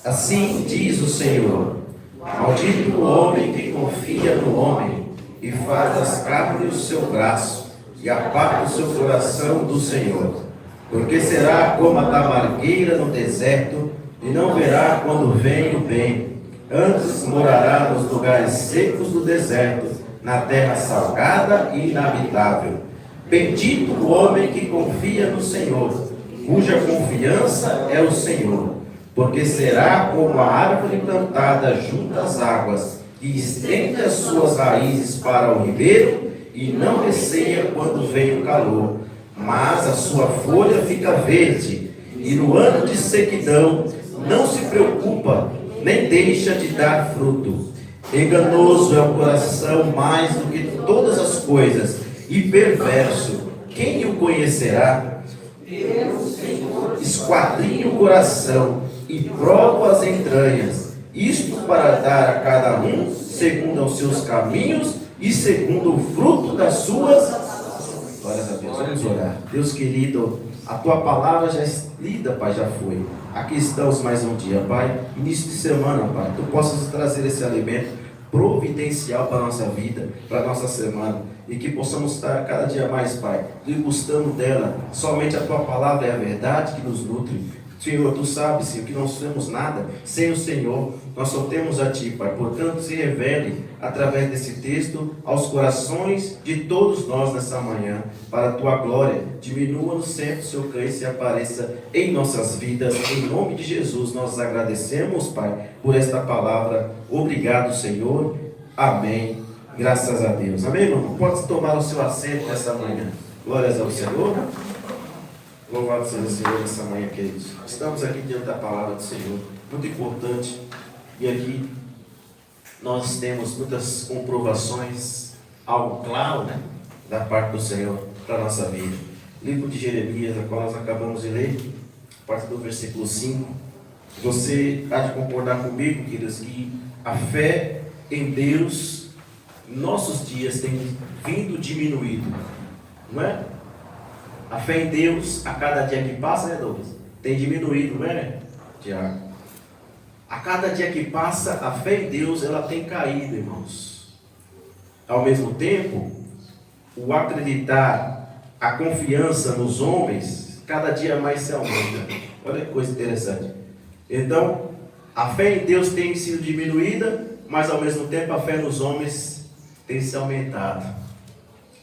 Assim diz o Senhor: maldito o homem que confia no homem e faz das carnes o seu braço e aparta o seu coração do Senhor. Porque será como a tamargueira no deserto e não verá quando vem o bem. Antes morará nos lugares secos do deserto, na terra salgada e inabitável. Bendito o homem que confia no Senhor, cuja confiança é o Senhor. Porque será como a árvore plantada junto às águas, que estende as suas raízes para o ribeiro e não receia quando vem o calor. Mas a sua folha fica verde, e no ano de sequidão não se preocupa, nem deixa de dar fruto. Enganoso é o coração mais do que todas as coisas, e perverso, quem o conhecerá? Eu, Senhor, esquadrinho o coração e provo as entranhas, isto para dar a cada um segundo os seus caminhos e segundo o fruto das suas. Glórias a Deus. Vamos orar. Deus querido, a tua palavra já é lida, Pai, já foi. Aqui estamos mais um dia, Pai. Início de semana, Pai. Tu possas trazer esse alimento providencial para a nossa vida, para a nossa semana. E que possamos estar cada dia mais, Pai, degustando dela. Somente a tua palavra é a verdade que nos nutre. Senhor, tu sabes, Senhor, que não somos nada sem o Senhor. Nós só temos a ti, Pai. Portanto, se revele através desse texto aos corações de todos nós nessa manhã, para a tua glória. Diminua no centro, seu cresça e apareça em nossas vidas. Em nome de Jesus, nós agradecemos, Pai, por esta palavra. Obrigado, Senhor. Amém. Graças a Deus. Amém, irmão? Pode tomar o seu assento nessa manhã. Glórias ao Senhor. Louvado seja o Senhor nessa manhã, queridos. Estamos aqui diante da palavra do Senhor, muito importante. E aqui nós temos muitas comprovações, algo claro, né, da parte do Senhor para a nossa vida. Livro de Jeremias, a qual nós acabamos de ler, a partir do versículo 5. Você há de concordar comigo, queridos, que a fé em Deus, nossos dias, tem vindo diminuído, não é? A fé em Deus, a cada dia que passa, né, Douglas? Tem diminuído, não é, Tiago? A cada dia que passa, a fé em Deus, ela tem caído, irmãos. Ao mesmo tempo, o acreditar, a confiança nos homens, cada dia mais se aumenta. Olha que coisa interessante. Então, a fé em Deus tem sido diminuída, mas ao mesmo tempo a fé nos homens tem se aumentado.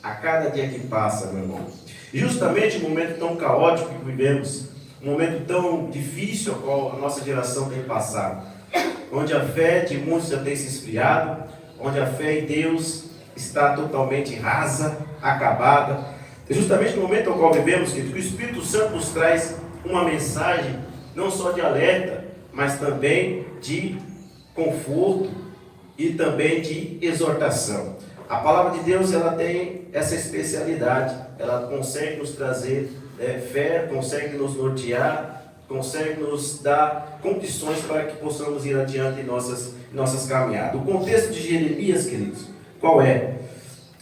A cada dia que passa, meu irmão. Justamente no momento tão caótico que vivemos, um momento tão difícil ao qual a nossa geração tem passado, onde a fé de muitos já tem se esfriado, onde a fé em Deus está totalmente rasa, acabada. É justamente no momento ao qual vivemos, que o Espírito Santo nos traz uma mensagem, não só de alerta, mas também de conforto e também de exortação. A palavra de Deus, ela tem essa especialidade, ela consegue nos trazer fé, consegue nos nortear, consegue nos dar condições para que possamos ir adiante em nossas caminhadas. O contexto de Jeremias, queridos, qual é?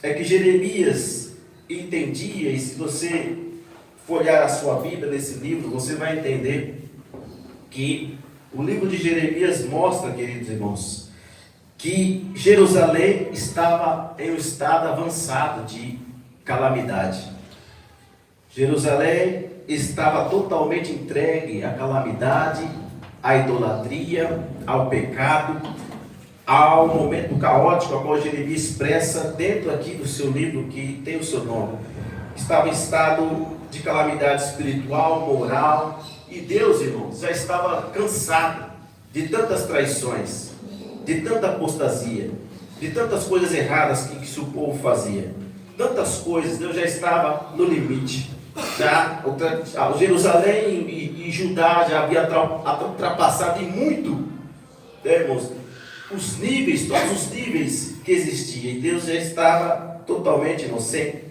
É que Jeremias entendia, e se você folhear a sua Bíblia nesse livro, você vai entender que o livro de Jeremias mostra, queridos irmãos, que Jerusalém estava em um estado avançado de calamidade. Jerusalém estava totalmente entregue à calamidade, à idolatria, ao pecado, ao momento caótico, a qual Jeremias expressa dentro aqui do seu livro, que tem o seu nome. Estava em estado de calamidade espiritual, moral, e Deus, irmãos, já estava cansado de tantas traições, de tanta apostasia, de tantas coisas erradas que o povo fazia. Tantas coisas, Deus já estava no limite. Já Jerusalém e Judá já havia ultrapassado em muito, irmãos, os níveis, todos os níveis que existiam. E Deus já estava totalmente inocente,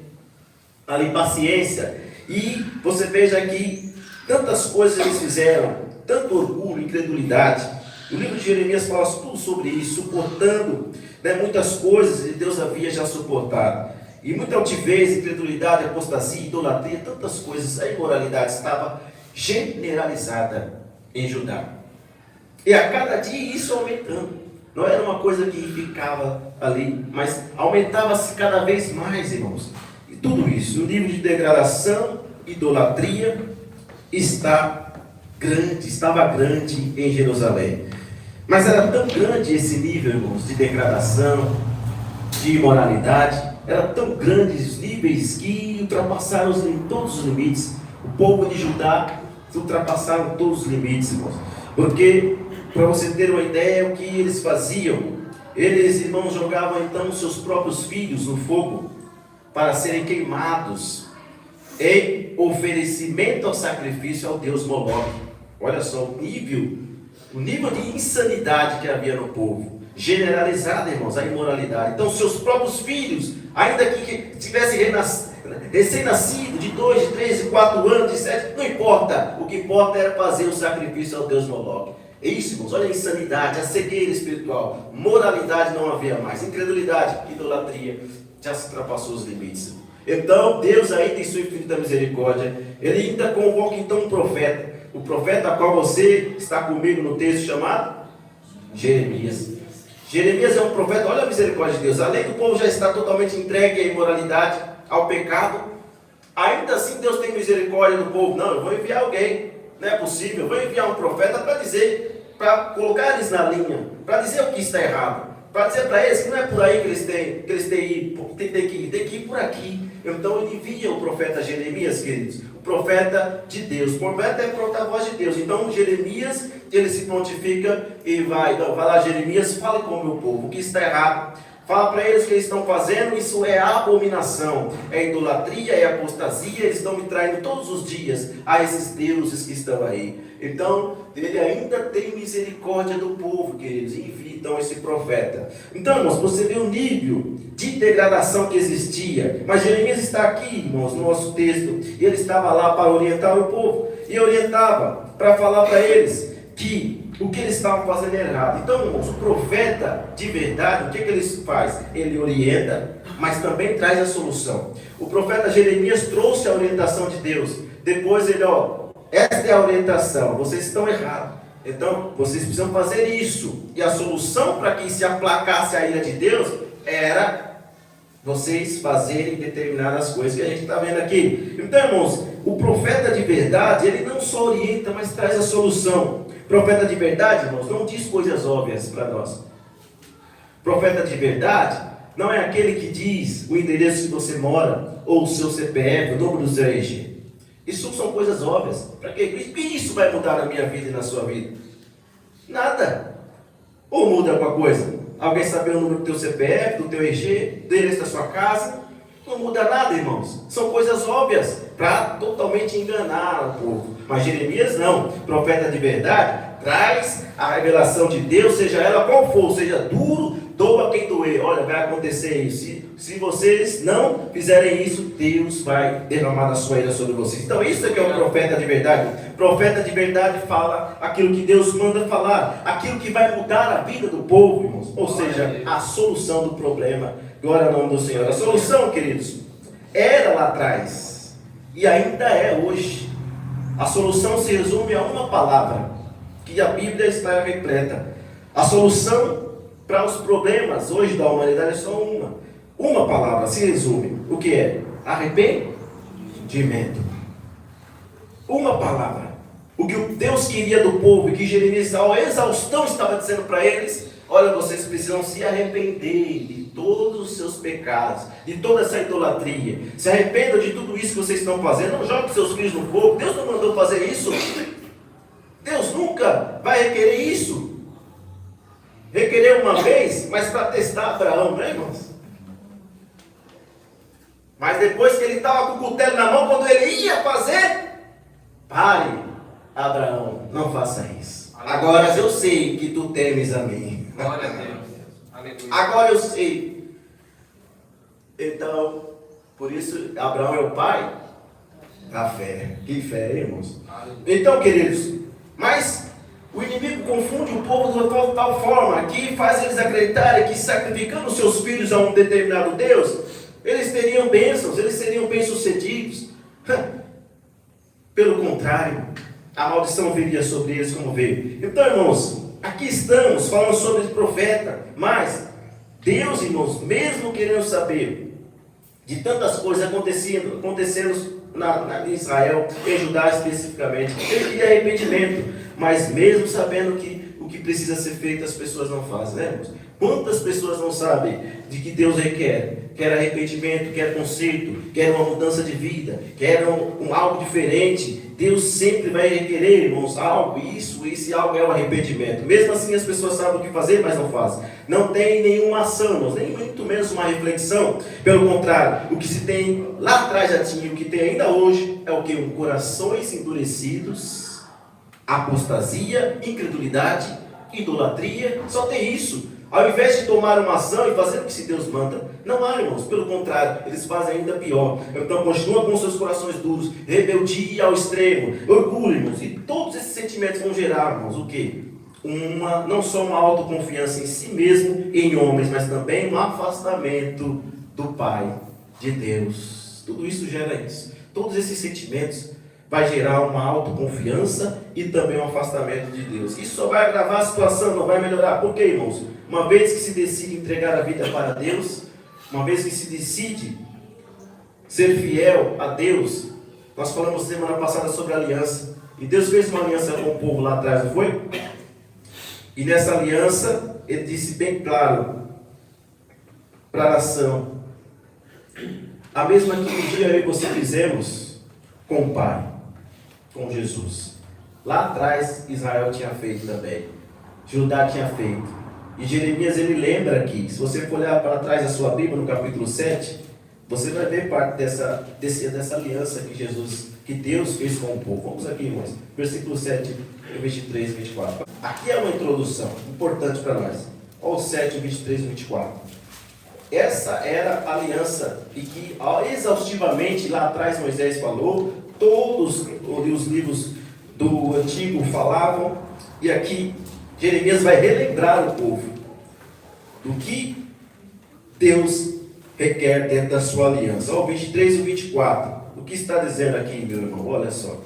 ali paciência. E você veja que tantas coisas eles fizeram, tanto orgulho, incredulidade. O livro de Jeremias fala tudo sobre isso, suportando, muitas coisas que Deus havia já suportado. E muita altivez, incredulidade, apostasia, idolatria, tantas coisas, a imoralidade estava generalizada em Judá. E a cada dia isso aumentando. Não era uma coisa que ficava ali, mas aumentava-se cada vez mais, irmãos. E tudo isso, o nível de degradação, idolatria, estava grande em Jerusalém. Mas era tão grande esse nível, irmãos, de degradação, de imoralidade, eram tão grandes os níveis que ultrapassaram todos os limites. O povo de Judá ultrapassaram todos os limites, irmãos. Porque, para você ter uma ideia, o que eles faziam? Eles, irmãos, jogavam então seus próprios filhos no fogo para serem queimados em oferecimento ao sacrifício ao deus Moloque. Olha só o nível de insanidade que havia no povo. Generalizada, irmãos, a imoralidade. Então, seus próprios filhos, ainda que tivessem recém-nascido, de 2, de 3, de 4 anos, de 7, não importa. O que importa era fazer o sacrifício ao deus Moloque. É isso, irmãos, olha a insanidade, a cegueira espiritual. Moralidade não havia mais. Incredulidade, idolatria, já se ultrapassou os limites. Então, Deus ainda em sua infinita misericórdia, Ele ainda convoca então um profeta. O profeta a qual você está comigo no texto chamado Jeremias. Jeremias é um profeta, olha a misericórdia de Deus. Além do povo já estar totalmente entregue à imoralidade, ao pecado, ainda assim Deus tem misericórdia do povo. Não, eu vou enviar alguém, não é possível. Eu vou enviar um profeta para dizer, para colocar eles na linha, para dizer o que está errado, para dizer para eles que não é por aí que eles têm que ir, tem que ir por aqui. Então ele envia o profeta Jeremias, queridos, o profeta de Deus. O profeta é porta-voz de Deus. Então Jeremias, ele se prontifica e vai lá, Jeremias, fale com o meu povo, o que está errado. Fala para eles que eles estão fazendo, isso é abominação, é idolatria, é apostasia, eles estão me traindo todos os dias a esses deuses que estão aí. Então, ele ainda tem misericórdia do povo, queridos, enfim, então esse profeta. Então, irmãos, você vê o nível de degradação que existia. Mas Jeremias está aqui, irmãos, no nosso texto, e ele estava lá para orientar o povo, e orientava para falar para eles que o que eles estavam fazendo era errado. Então, irmãos, o profeta de verdade, o que ele faz? Ele orienta, mas também traz a solução. O profeta Jeremias trouxe a orientação de Deus. Depois ele, esta é a orientação, vocês estão errados. Então, vocês precisam fazer isso. E a solução para que se aplacasse a ira de Deus era vocês fazerem determinadas coisas que a gente está vendo aqui. Então, irmãos, o profeta de verdade, ele não só orienta, mas traz a solução. Profeta de verdade, irmãos, não diz coisas óbvias para nós. Profeta de verdade não é aquele que diz o endereço que você mora, ou o seu CPF, o número do seu RG. Isso são coisas óbvias. Para quê? O que isso vai mudar na minha vida e na sua vida? Nada. Ou muda alguma coisa? Alguém saber o número do teu CPF, do teu RG, do endereço da sua casa? Não muda nada, irmãos. São coisas óbvias para totalmente enganar o povo. Mas Jeremias não. Profeta de verdade traz a revelação de Deus, seja ela qual for, seja duro, doa quem doer. Olha, vai acontecer isso. Se vocês não fizerem isso, Deus vai derramar a sua ira sobre vocês. Então isso é que é um profeta de verdade. Profeta de verdade fala aquilo que Deus manda falar, aquilo que vai mudar a vida do povo, irmãos. Ou seja, a solução do problema. Glória ao nome do Senhor. A solução, queridos, era lá atrás e ainda é hoje. A solução se resume a uma palavra, que a Bíblia está repleta. A solução para os problemas hoje da humanidade é só uma. Uma palavra se resume. O que é? Arrependimento. Uma palavra. O que Deus queria do povo e que Jeremias, a exaustão, estava dizendo para eles: olha, vocês precisam se arrepender de todos os seus pecados, de toda essa idolatria. Se arrependam de tudo isso que vocês estão fazendo. Não joguem seus filhos no fogo. Deus não mandou fazer isso. Deus nunca vai requerer isso. Requerer uma vez, mas para testar Abraão, né, irmãos? Mas depois que ele estava com o cutelo na mão, quando ele ia fazer, pare, Abraão, não faça isso. Agora eu sei que tu temes a mim. Glória a Deus. Aleluia. Agora eu sei. Então, por isso, Abraão é o pai da fé. Que fé, irmãos? Então, queridos, mas o inimigo confunde o povo de tal forma que faz eles acreditarem que sacrificando seus filhos a um determinado Deus, eles teriam bênçãos, eles seriam bem-sucedidos. Pelo contrário, a maldição viria sobre eles, como veio. Então, irmãos, aqui estamos falando sobre esse profeta, mas Deus, irmãos, mesmo querendo saber de tantas coisas acontecendo em Israel, em Judá especificamente, ele queria arrependimento, mas mesmo sabendo que o que precisa ser feito as pessoas não fazem, né, irmãos? Quantas pessoas não sabem de que Deus requer? Quer arrependimento, quer conserto, quer uma mudança de vida, quer algo diferente. Deus sempre vai requerer, irmãos, algo, e esse algo é o arrependimento. Mesmo assim as pessoas sabem o que fazer, mas não fazem. Não tem nenhuma ação, irmãos, nem muito menos uma reflexão. Pelo contrário, o que se tem lá atrás já tinha, o que tem ainda hoje, é o que? Corações endurecidos, apostasia, incredulidade, idolatria, só tem isso. Ao invés de tomar uma ação e fazer o que se Deus manda, não há, irmãos. Pelo contrário, eles fazem ainda pior. Então continuam com seus corações duros, rebeldia ao extremo, orgulho, irmãos. E todos esses sentimentos vão gerar, irmãos, o quê? Não só uma autoconfiança em si mesmo, em homens, mas também um afastamento do Pai, de Deus. Tudo isso gera isso. Todos esses sentimentos vai gerar uma autoconfiança e também um afastamento de Deus. Isso só vai agravar a situação, não vai melhorar. Por quê, irmãos? Uma vez que se decide entregar a vida para Deus, uma vez que se decide ser fiel a Deus, nós falamos semana passada sobre a aliança, e Deus fez uma aliança com o povo lá atrás, não foi? E nessa aliança, Ele disse bem claro para a nação, a mesma que um dia eu e você fizemos com o Pai, com Jesus. Lá atrás Israel tinha feito também, Judá tinha feito. E Jeremias, ele lembra aqui, se você for olhar para trás da sua Bíblia, no capítulo 7, você vai ver parte dessa aliança que Deus fez com o povo. Vamos aqui, irmãos, versículo 7, 23 e 24. Aqui é uma introdução importante para nós. Olha o 7, 23 e 24. Essa era a aliança, e que exaustivamente lá atrás Moisés falou, todos os livros do Antigo falavam, e aqui Jeremias vai relembrar o povo do que Deus requer dentro da sua aliança. Olha o 23 e o 24. O que está dizendo aqui, meu irmão? Olha só.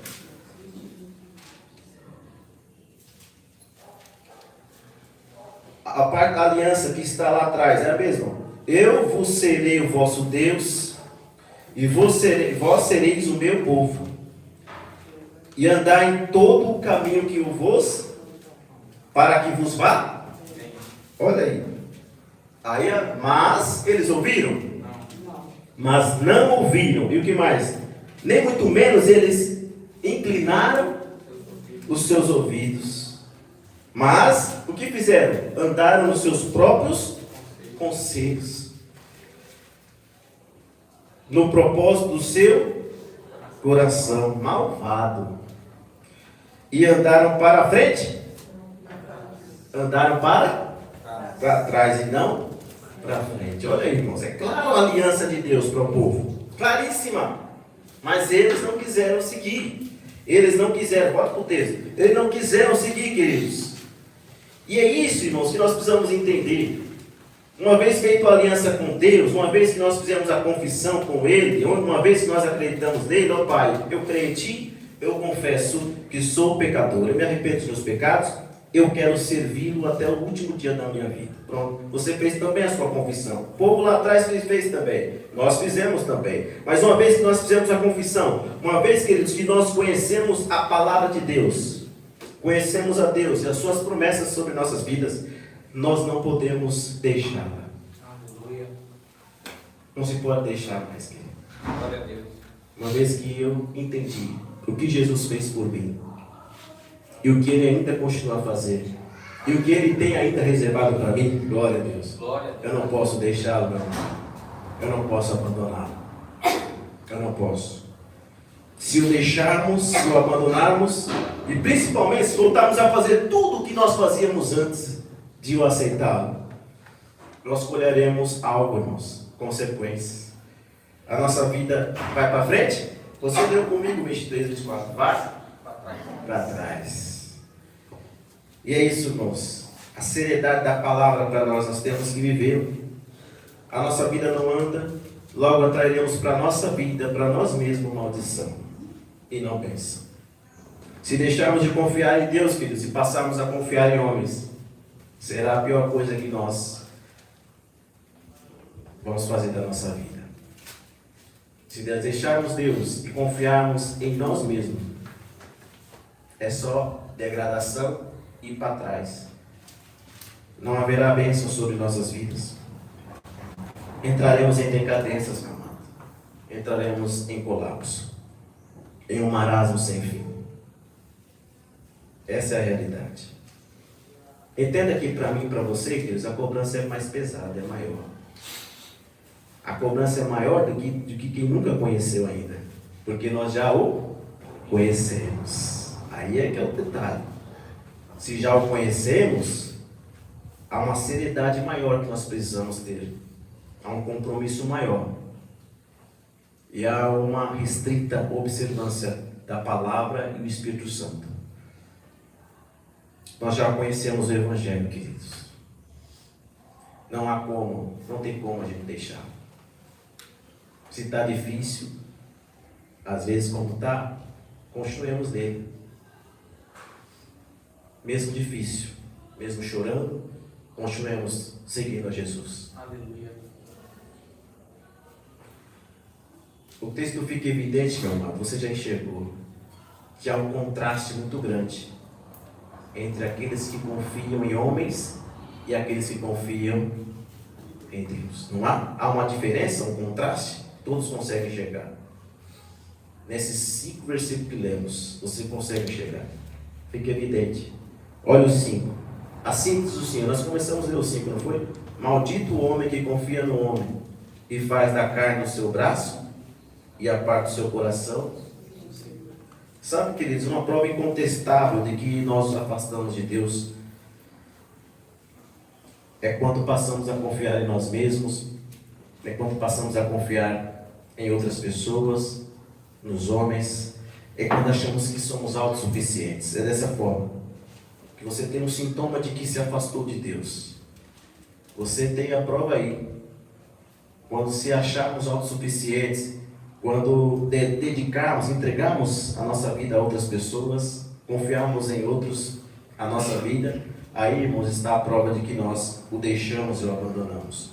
A aliança que está lá atrás é a mesma. Eu vos serei o vosso Deus, e vós sereis o meu povo, e andar em todo o caminho que eu vos, para que vos vá. Olha aí. Mas eles ouviram? Não. Mas não ouviram. E o que mais? Nem muito menos eles inclinaram os seus ouvidos. Mas o que fizeram? Andaram nos seus próprios conselhos, no propósito do seu coração malvado, e andaram para a frente, andaram para trás e não para frente. Olha aí, irmãos, é claro a aliança de Deus para o povo, claríssima, mas eles não quiseram seguir. Eles não quiseram, bota para o texto, eles não quiseram seguir, queridos. E é isso, irmãos, que nós precisamos entender. Uma vez feita a aliança com Deus, uma vez que nós fizemos a confissão com Ele, uma vez que nós acreditamos nele, ó Pai, eu creio em Ti, eu confesso que sou pecador, eu me arrependo dos meus pecados, eu quero servi-lo até o último dia da minha vida. Pronto, você fez também a sua confissão. O povo lá atrás fez também, nós fizemos também. Mas uma vez que nós fizemos a confissão, uma vez, queridos, que nós conhecemos a palavra de Deus, conhecemos a Deus e as suas promessas sobre nossas vidas, nós não podemos deixá-la. Não se pode deixar mais, querido. Glória a Deus. Uma vez que eu entendi o que Jesus fez por mim, e o que Ele ainda continua a fazer, e o que Ele tem ainda reservado para mim, glória a Deus. Glória a Deus. Eu não posso deixá-lo, meu irmão. Eu não posso abandoná-lo. Eu não posso. Se o deixarmos, se o abandonarmos, e principalmente se voltarmos a fazer tudo o que nós fazíamos antes de o aceitá-lo, nós colheremos algo, irmãos, consequências. A nossa vida vai para frente? Você leu comigo 23, 24, vai para trás. E é isso, irmãos. A seriedade da palavra para nós temos que viver. A nossa vida não anda, logo atrairemos para a nossa vida, para nós mesmos, maldição e não bênção. Se deixarmos de confiar em Deus, queridos, e passarmos a confiar em homens, será a pior coisa que nós vamos fazer da nossa vida. Se deixarmos Deus e confiarmos em nós mesmos, é só degradação e para trás. Não haverá bênção sobre nossas vidas. Entraremos em decadências, meu amado. Entraremos em colapso, em um marasmo sem fim. Essa é a realidade. Entenda que para mim e para você, queridos, a cobrança é mais pesada, é maior. A cobrança é maior do que quem nunca conheceu ainda, porque nós já o conhecemos. Aí é que é o detalhe. Se já o conhecemos, há uma seriedade maior que nós precisamos ter. Há um compromisso maior. E há uma restrita observância da palavra e do Espírito Santo. Nós já conhecemos o Evangelho, queridos. Não há como, não tem como a gente deixar. Se está difícil, às vezes como está, continuemos nele. Mesmo difícil, mesmo chorando, continuemos seguindo a Jesus. Aleluia. O texto fica evidente, meu amado, você já enxergou, que há um contraste muito grande entre aqueles que confiam em homens e aqueles que confiam em Deus. Não há? Há uma diferença, um contraste? Todos conseguem enxergar. Nesses 5 versículos que lemos, você consegue enxergar. Fica evidente. Olha os 5. Assim diz o Senhor. Nós começamos a ler o 5, não foi? Maldito o homem que confia no homem e faz da carne o seu braço e aparta o seu coração. Sabe, queridos, uma prova incontestável de que nós nos afastamos de Deus é quando passamos a confiar em nós mesmos, é quando passamos a confiar em outras pessoas, nos homens, é quando achamos que somos autossuficientes. É dessa forma que você tem um sintoma de que se afastou de Deus. Você tem a prova aí. Quando se acharmos autossuficientes, quando dedicarmos, entregarmos a nossa vida a outras pessoas, confiarmos em outros a nossa vida, aí, irmãos, está a prova de que nós o deixamos e o abandonamos.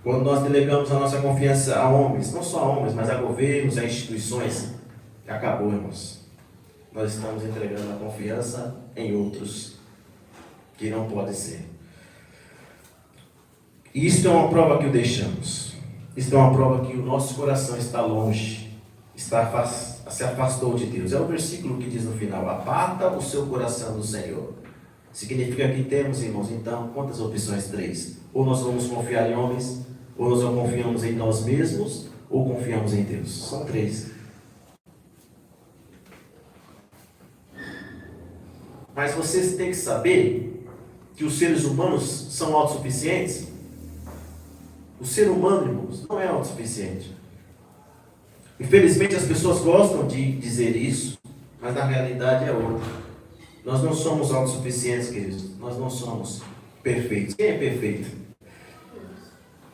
Quando nós delegamos a nossa confiança a homens, não só a homens, mas a governos, a instituições, acabou, irmãos. Nós estamos entregando a confiança em outros que não pode ser. E isto é uma prova que o deixamos. Isto é uma prova que o nosso coração está longe, se afastou de Deus. É o versículo que diz no final: aparta o seu coração do Senhor. Significa que temos, irmãos, então, quantas opções? 3. Ou nós vamos confiar em homens, ou nós confiamos em nós mesmos, ou confiamos em Deus. São 3. Mas vocês têm que saber que os seres humanos são autossuficientes. O ser humano, irmãos, não é autossuficiente. Infelizmente as pessoas gostam de dizer isso, mas na realidade é outra. Nós não somos autossuficientes, queridos. Nós não somos perfeitos. Quem é perfeito?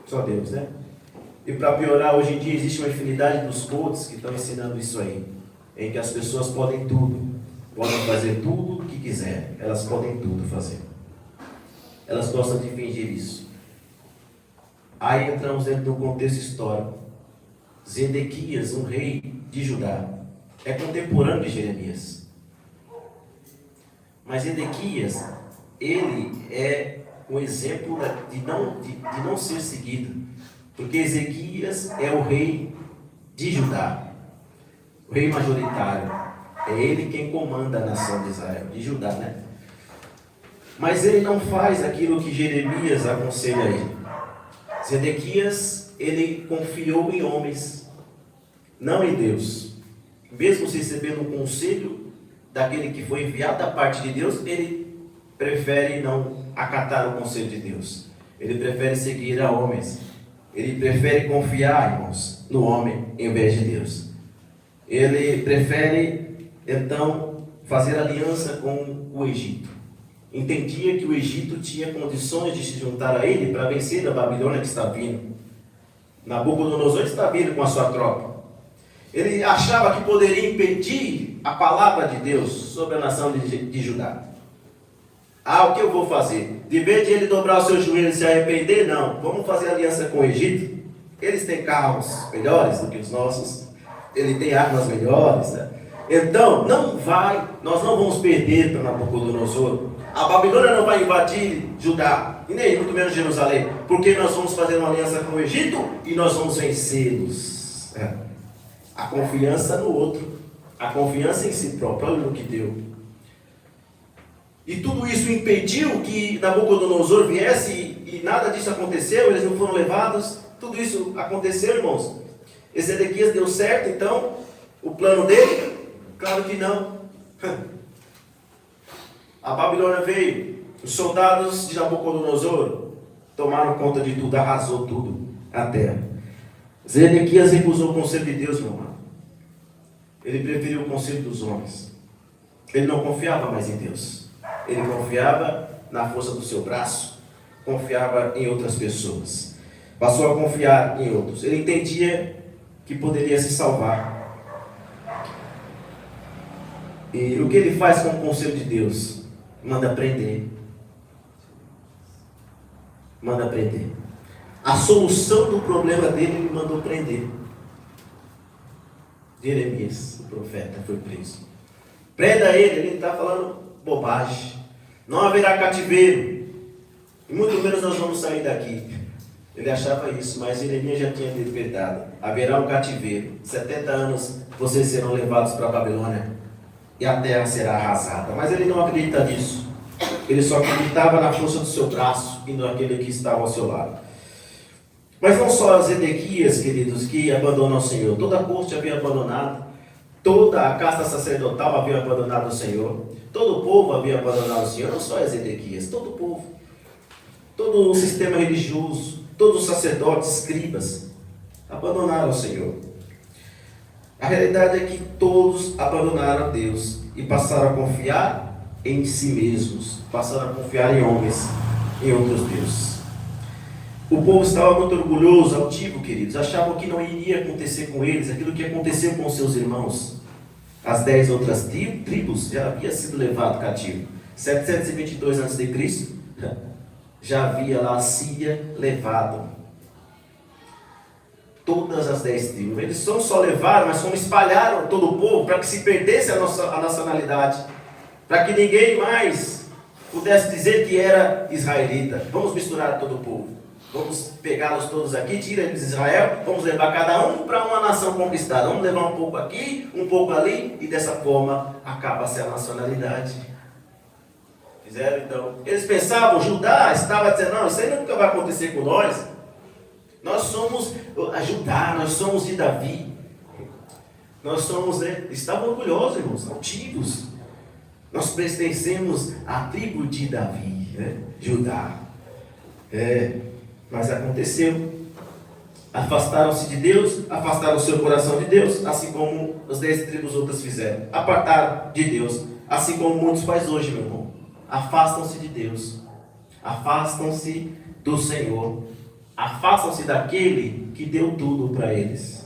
Só Deus, né? E para piorar, hoje em dia existe uma infinidade dos coaches que estão ensinando isso aí, em que as pessoas podem tudo, podem fazer tudo o que quiserem. Elas podem tudo fazer. Elas gostam de fingir isso. Aí entramos dentro do contexto histórico. Zedequias, um rei de Judá, é contemporâneo de Jeremias. Mas Zedequias, ele é um exemplo de não ser seguido. Porque Ezequias é o rei de Judá, o rei majoritário. É ele quem comanda a nação de Israel, de Judá, né? Mas ele não faz aquilo que Jeremias aconselha a ele. Zedequias, ele confiou em homens, não em Deus. Mesmo recebendo um conselho daquele que foi enviado da parte de Deus, ele prefere não acatar o conselho de Deus. Ele prefere seguir a homens. Ele prefere confiar, irmãos, no homem em vez de Deus. Ele prefere, então, fazer aliança com o Egito. Entendia que o Egito tinha condições de se juntar a ele para vencer a Babilônia que está vindo. Nabucodonosor está vindo com a sua tropa. Ele achava que poderia impedir a palavra de Deus sobre a nação de Judá. O que eu vou fazer? De vez de ele dobrar o seu joelho e se arrepender, não. Vamos fazer aliança com o Egito. Eles têm carros melhores do que os nossos. Ele tem armas melhores, né? Então, nós não vamos perder para Nabucodonosor. A Babilônia não vai invadir Judá, e nem muito menos Jerusalém, porque nós vamos fazer uma aliança com o Egito e nós vamos vencê-los. A confiança no outro, a confiança em si próprio, olha o que deu. E tudo isso impediu que Nabucodonosor viesse e nada disso aconteceu, eles não foram levados. Tudo isso aconteceu, irmãos. Esse Ezequias deu certo, então, o plano dele? Claro que não. A Babilônia veio, os soldados de Nabucodonosor tomaram conta de tudo, arrasou tudo, a terra. Zedequias recusou o conselho de Deus, meu irmão. Ele preferiu o conselho dos homens. Ele não confiava mais em Deus. Ele confiava na força do seu braço, confiava em outras pessoas. Passou a confiar em outros. Ele entendia que poderia se salvar. E o que ele faz com o conselho de Deus? Manda prender. Manda prender. A solução do problema dele, ele mandou prender. Jeremias, o profeta, foi preso. Prenda ele está falando bobagem. Não haverá cativeiro. E muito menos nós vamos sair daqui. Ele achava isso, mas Jeremias já tinha despertado. Haverá um cativeiro. 70 anos vocês serão levados para a Babilônia. E a terra será arrasada. Mas ele não acredita nisso. Ele só acreditava na força do seu braço e naquele que estava ao seu lado. Mas não só Zedequias, queridos, que abandonam o Senhor. Toda a corte havia abandonado. Toda a casta sacerdotal havia abandonado o Senhor. Todo o povo havia abandonado o Senhor. Não só Zedequias, todo o povo. Todo o sistema religioso. Todos os sacerdotes, escribas, abandonaram o Senhor. A realidade é que todos abandonaram a Deus e passaram a confiar em si mesmos, passaram a confiar em homens, em outros deuses. O povo estava muito orgulhoso, altivo, queridos, achavam que não iria acontecer com eles aquilo que aconteceu com seus irmãos. As 10 outras tribos já haviam sido levado cativo. 722 a.C., já havia lá a Síria levado todas as 10 tribos. Eles não só levaram, mas como espalharam todo o povo para que se perdesse a nacionalidade, para que ninguém mais pudesse dizer que era israelita. Vamos misturar todo o povo, vamos pegá-los todos aqui, tira eles de Israel, vamos levar cada um para uma nação conquistada, vamos levar um pouco aqui, um pouco ali, e dessa forma acaba-se a nacionalidade. Fizeram então, eles pensavam, Judá estava dizendo, não, isso aí nunca vai acontecer com nós. Nós somos Judá, nós somos de Davi. Nós somos, estavam orgulhosos, irmãos, altivos. Nós pertencemos à tribo de Davi, Judá. Mas aconteceu. Afastaram-se de Deus, afastaram o seu coração de Deus, assim como as 10 tribos outras fizeram. Apartaram de Deus, assim como muitos fazem hoje, meu irmão. Afastam-se de Deus, afastam-se do Senhor, afastam-se daquele que deu tudo para eles.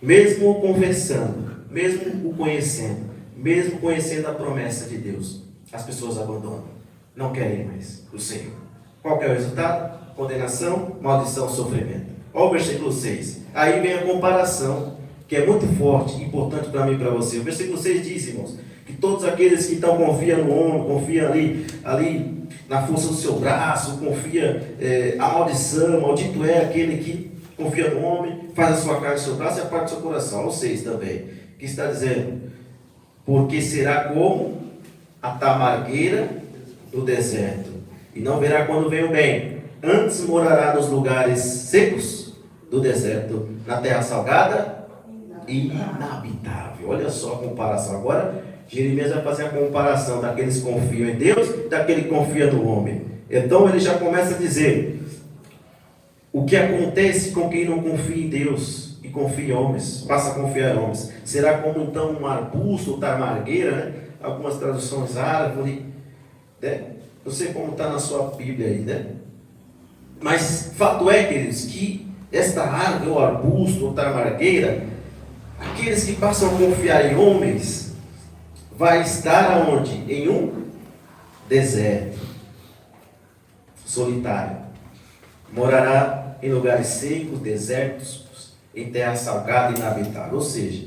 Mesmo o confessando, mesmo o conhecendo, mesmo conhecendo a promessa de Deus, as pessoas abandonam, não querem mais o Senhor. Qual que é o resultado? Condenação, maldição, sofrimento. Olha o versículo 6. Aí vem a comparação, que é muito forte, importante para mim e para você. O versículo 6 diz, irmãos, que todos aqueles que estão confiam no homem, confiam ali na força do seu braço, confia a maldição, maldito é aquele que confia no homem, faz a sua carne do seu braço e a parte do seu coração. Olha o 6 também, que está dizendo, porque será como a tamargueira do deserto, e não verá quando vem o bem, antes morará nos lugares secos do deserto, na terra salgada e inabitável. Olha só a comparação. Agora, Jeremias vai fazer a comparação daqueles que confiam em Deus e daquele que confia no homem. Então ele já começa a dizer o que acontece com quem não confia em Deus e confia em homens, passa a confiar em homens. Será como então um arbusto ou tamargueira, algumas traduções árvore, não sei como está na sua Bíblia aí, mas fato é, queridos, que esta árvore ou arbusto ou tamargueira, aqueles que passam a confiar em homens, vai estar aonde? Em um deserto, solitário. Morará em lugares secos, desertos, em terra salgada e inabitável. Ou seja,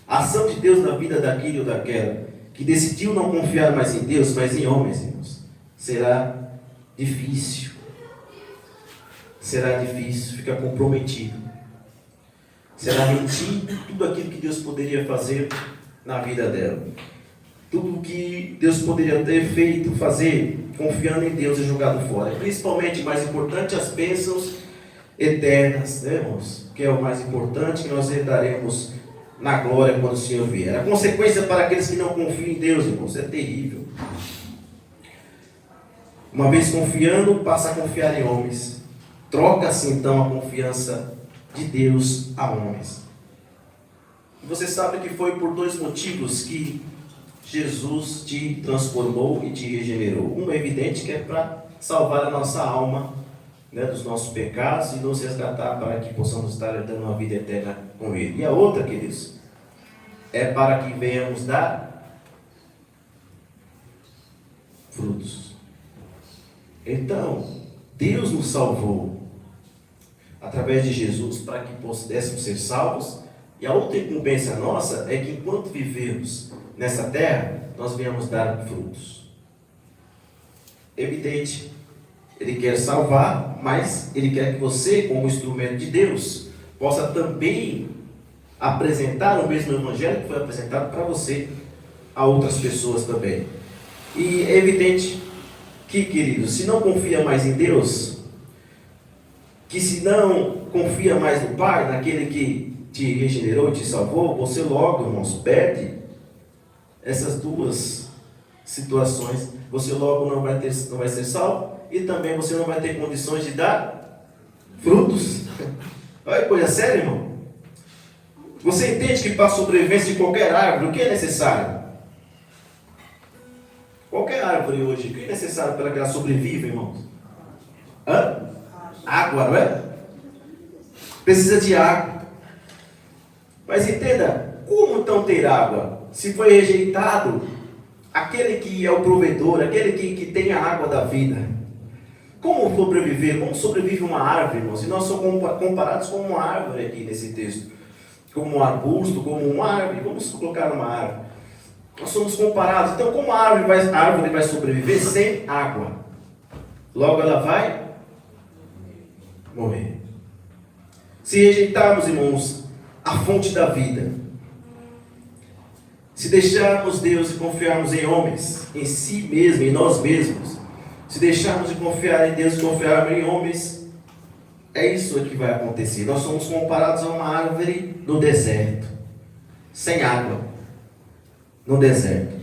a ação de Deus na vida daquele ou daquela que decidiu não confiar mais em Deus, mas em homens, irmãos, será difícil. Será difícil, fica comprometido. Será retido tudo aquilo que Deus poderia fazer na vida dela. Tudo que Deus poderia ter feito, fazer, confiando em Deus, é jogado fora. Principalmente, mais importante, as bênçãos eternas, né, irmãos? Que é o mais importante, que nós herdaremos na glória quando o Senhor vier. A consequência para aqueles que não confiam em Deus, irmãos, é terrível. Uma vez confiando, passa a confiar em homens. Troca-se então a confiança de Deus a homens. Você sabe que foi por dois motivos que Jesus te transformou e te regenerou. Um é evidente, que é para salvar a nossa alma, né, dos nossos pecados e nos resgatar para que possamos estar dando uma vida eterna com Ele. E a outra, queridos, é para que venhamos dar frutos. Então, Deus nos salvou através de Jesus para que pudéssemos ser salvos. E a outra incumbência nossa é que enquanto vivemos nessa terra, nós venhamos dar frutos. Evidente, Ele quer salvar, mas Ele quer que você, como instrumento de Deus, possa também apresentar o mesmo evangelho que foi apresentado para você a outras pessoas também. E é evidente que, queridos, se não confia mais em Deus, que se não confia mais no Pai, naquele que te regenerou e te salvou, você logo, irmãos, perde essas duas situações. Você logo não vai ser salvo e também você não vai ter condições de dar frutos. Olha que coisa séria, irmão. Você entende que para a sobrevivência de qualquer árvore, o que é necessário? Qualquer árvore hoje, o que é necessário para que ela sobreviva, irmãos? Água, não é? Precisa de água. Mas entenda, como então ter água? Se foi rejeitado aquele que é o provedor, aquele que tem a água da vida. Como sobreviver? Como sobrevive uma árvore, irmãos? E nós somos comparados com uma árvore aqui nesse texto. Como um arbusto, como uma árvore. Vamos colocar uma árvore. Nós somos comparados. Então, como a árvore vai sobreviver sem água? Logo ela vai morrer. Se rejeitarmos, irmãos, a fonte da vida, se deixarmos Deus e confiarmos em homens, em si mesmo, em nós mesmos, se deixarmos de confiar em Deus e confiarmos em homens, é isso que vai acontecer. Nós somos comparados a uma árvore no deserto, sem água, no deserto.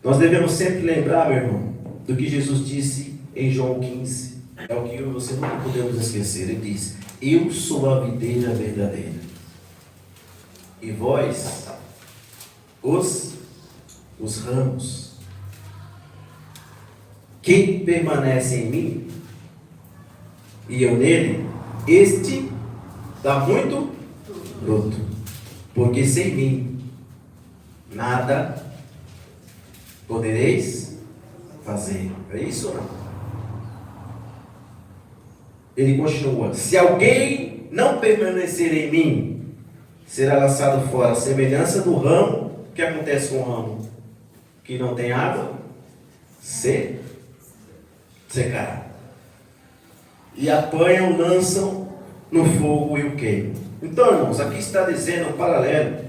Nós devemos sempre lembrar, meu irmão, do que Jesus disse em João 15. É o que eu e você nunca podemos esquecer. Ele diz: eu sou a videira verdadeira, e vós, os ramos. Quem permanece em mim e eu nele, este dá muito fruto, porque sem mim nada podereis fazer. É isso ou não? Ele continua: se alguém não permanecer em mim, será lançado fora, a semelhança do ramo. O que acontece com o ramo que não tem água? Secará. E apanham, lançam no fogo e o queimam. Então, irmãos, aqui está dizendo um paralelo.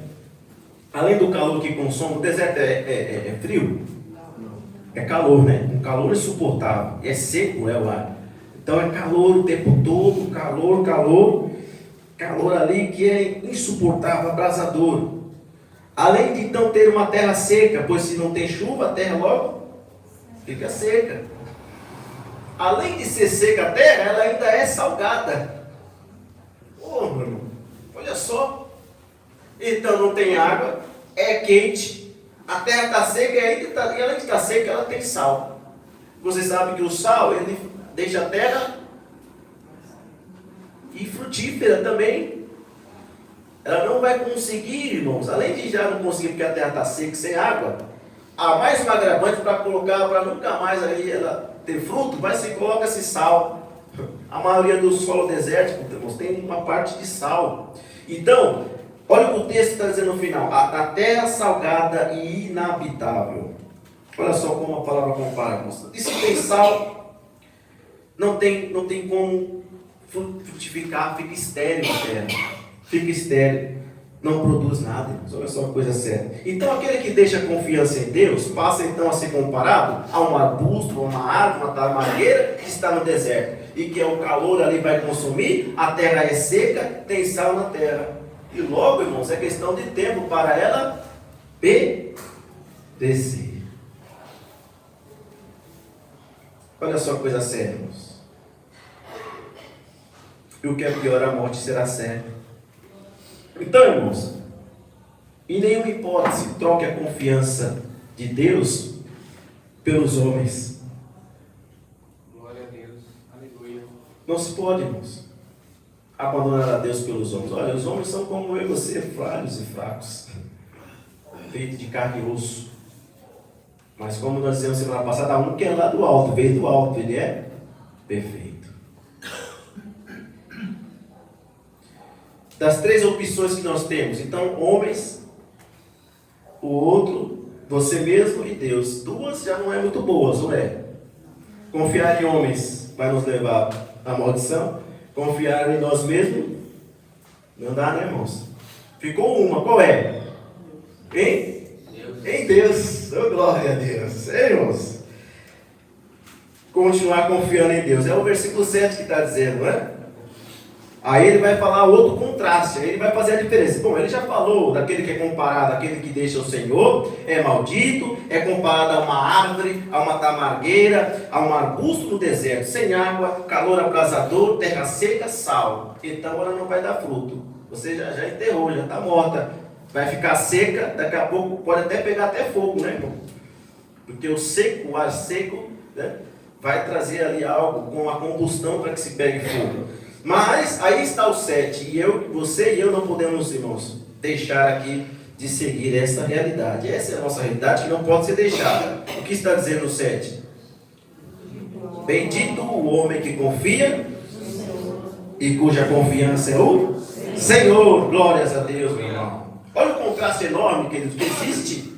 Além do calor que consome, o deserto é frio? É calor, né? Um calor insuportável. É seco, o ar. Então é calor o tempo todo, calor ali que é insuportável, abrasador. Além de então ter uma terra seca, pois se não tem chuva, a terra logo fica seca. Além de ser seca a terra, ela ainda é salgada. Meu irmão, olha só. Então não tem água, é quente, a terra está seca e além de estar seca, ela tem sal. Você sabe que o sal, ele deixa a terra e frutífera também. Ela não vai conseguir, irmãos, além de já não conseguir porque a terra está seca, sem água, a mais uma agravante para colocar, para nunca mais aí ela ter fruto, mas se coloca-se sal. A maioria do solo desértico tem uma parte de sal. Então, olha o que o texto está dizendo no final: a terra salgada e inabitável. Olha só como a palavra compara. E se tem sal, não tem como frutificar, fica estéril a terra. Fica estéril, não produz nada. Olha só a coisa séria. Então aquele que deixa confiança em Deus, passa então a ser comparado a um arbusto, uma árvore, uma tamargueira que está no deserto. E que o calor ali vai consumir, a terra é seca, tem sal na terra. E logo, irmãos, é questão de tempo para ela perecer. Olha só a coisa séria, irmãos. E o que é pior, a morte será séria. Então, irmãos, em nenhuma hipótese troque a confiança de Deus pelos homens. Glória a Deus. Aleluia. Não se pode, irmãos, abandonar a Deus pelos homens. Olha, os homens são como eu e você, falhos e fracos, feitos de carne e osso. Mas como nós dizemos semana passada, há um que é lá do alto, veio do alto, ele é perfeito. Das três opções que nós temos, então, homens, o outro, você mesmo e Deus. Duas já não é muito boas, não é? Confiar em homens vai nos levar à maldição. Confiar em nós mesmos não dá, né, irmãos? Ficou uma, qual é? Em Deus. Oh, glória a Deus. Irmãos, continuar confiando em Deus. É o versículo 7 que está dizendo, não é? Aí ele vai falar outro contraste, aí ele vai fazer a diferença. Bom, ele já falou daquele que é comparado àquele que deixa o Senhor, é maldito, é comparado a uma árvore, a uma tamargueira, a um arbusto no deserto, sem água, calor abrasador, terra seca, sal. Então ela não vai dar fruto. Você já enterrou, já está morta. Vai ficar seca, daqui a pouco pode até pegar até fogo, né, irmão? Porque o seco, o ar seco, né, vai trazer ali algo com a combustão para que se pegue fogo. Mas aí está o 7, e você e eu não podemos, irmãos, deixar aqui de seguir essa realidade. Essa é a nossa realidade que não pode ser deixada. O que está dizendo o 7? Bendito o homem que confia e cuja confiança é o Senhor. Glórias a Deus, meu irmão. Olha o contraste enorme, queridos, que existe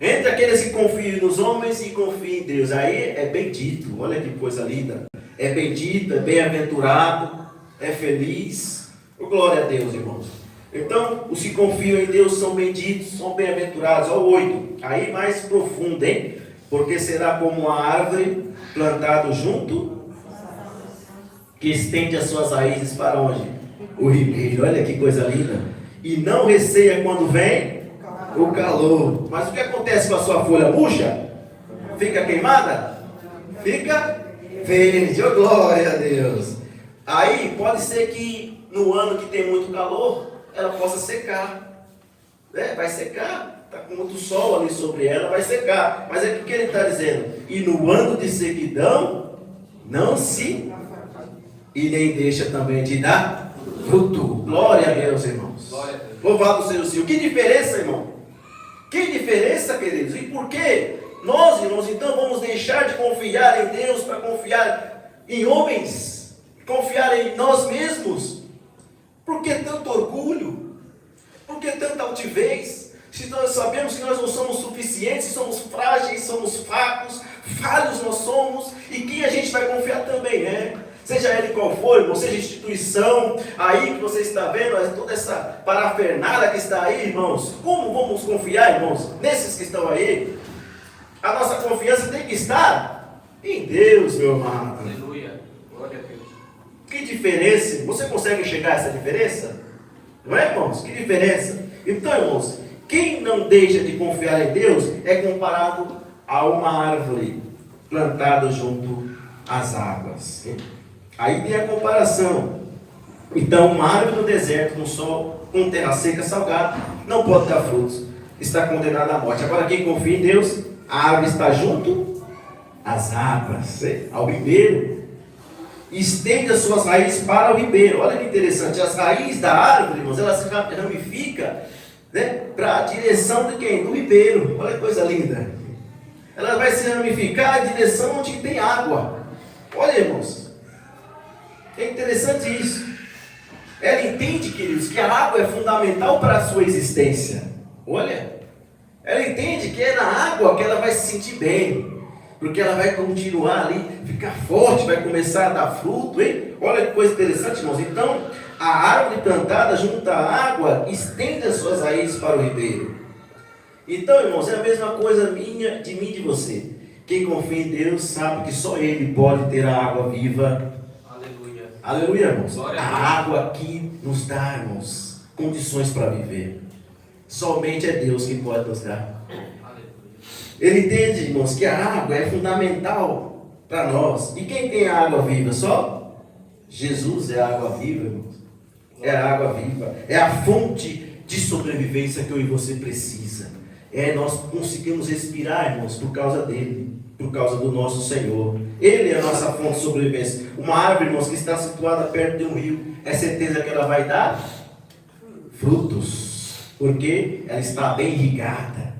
entre aqueles que confiam nos homens e confiam em Deus. Aí é bendito, olha que coisa linda. É bendito, é bem-aventurado, é feliz. Glória a Deus, irmãos. Então, os que confiam em Deus são benditos, são bem-aventurados. Olha o 8, aí mais profundo, hein? Porque será como uma árvore plantada junto, que estende as suas raízes para onde? O ribeiro. Olha que coisa linda. E não receia quando vem o calor. Mas o que acontece com a sua folha murcha? Fica queimada? Fica verde. Oh, glória a Deus. Aí pode ser que no ano que tem muito calor, ela possa secar, né? Vai secar, está com muito sol ali sobre ela, vai secar. Mas é o que ele está dizendo? E no ano de sequidão, não se, e nem deixa também de dar fruto. Glória a Deus, irmãos. Louvado seja o Senhor. Que diferença, irmão? Que diferença, queridos? E por que nós, irmãos, então vamos deixar de confiar em Deus para confiar em homens? Confiar em nós mesmos? Por que tanto orgulho? Por que tanta altivez? Se nós sabemos que nós não somos suficientes, somos frágeis, somos fracos, falhos nós somos, e quem a gente vai confiar também é. Seja ele qual for, irmão, seja instituição, aí que você está vendo, toda essa parafernália que está aí, irmãos. Como vamos confiar, irmãos, nesses que estão aí? A nossa confiança tem que estar em Deus, meu amado. Aleluia. Glória a Deus. Que diferença? Você consegue enxergar essa diferença? Não é, irmãos? Que diferença? Então, irmãos, quem não deixa de confiar em Deus é comparado a uma árvore plantada junto às águas. Aí tem a comparação. Então, uma árvore no deserto, no sol, com terra seca, salgada, não pode dar frutos. Está condenada à morte. Agora, quem confia em Deus, a árvore está junto às águas, ao ribeiro. Estende as suas raízes para o ribeiro. Olha que interessante. As raízes da árvore, irmãos, ela se ramifica, né, para a direção de quem? Do ribeiro. Olha que coisa linda. ela vai se ramificar em direção onde tem água. Olha, irmãos, é interessante isso. Ela entende, queridos, que a água é fundamental para a sua existência. Olha, ela entende que é na água que ela vai se sentir bem, porque ela vai continuar ali, ficar forte, vai começar a dar fruto, hein? Olha que coisa interessante, irmãos. Então, a árvore plantada junto à água estende as suas raízes para o ribeiro. Então, irmãos, é a mesma coisa minha, de mim e de você. Quem confia em Deus sabe que só Ele pode ter a água viva. Aleluia. Aleluia, irmãos. Glória A água que nos dá, irmãos, condições para viver. Somente é Deus que pode nos dar. Ele entende, irmãos, que a água é fundamental para nós. E quem tem a água viva? Só Jesus é a água viva, irmãos. É a água viva. É a fonte de sobrevivência que eu e você precisa. Nós conseguimos respirar, irmãos, por causa dele, por causa do nosso Senhor. Ele é a nossa fonte de sobrevivência. Uma árvore, irmãos, que está situada perto de um rio, é certeza que ela vai dar frutos, porque ela está bem irrigada.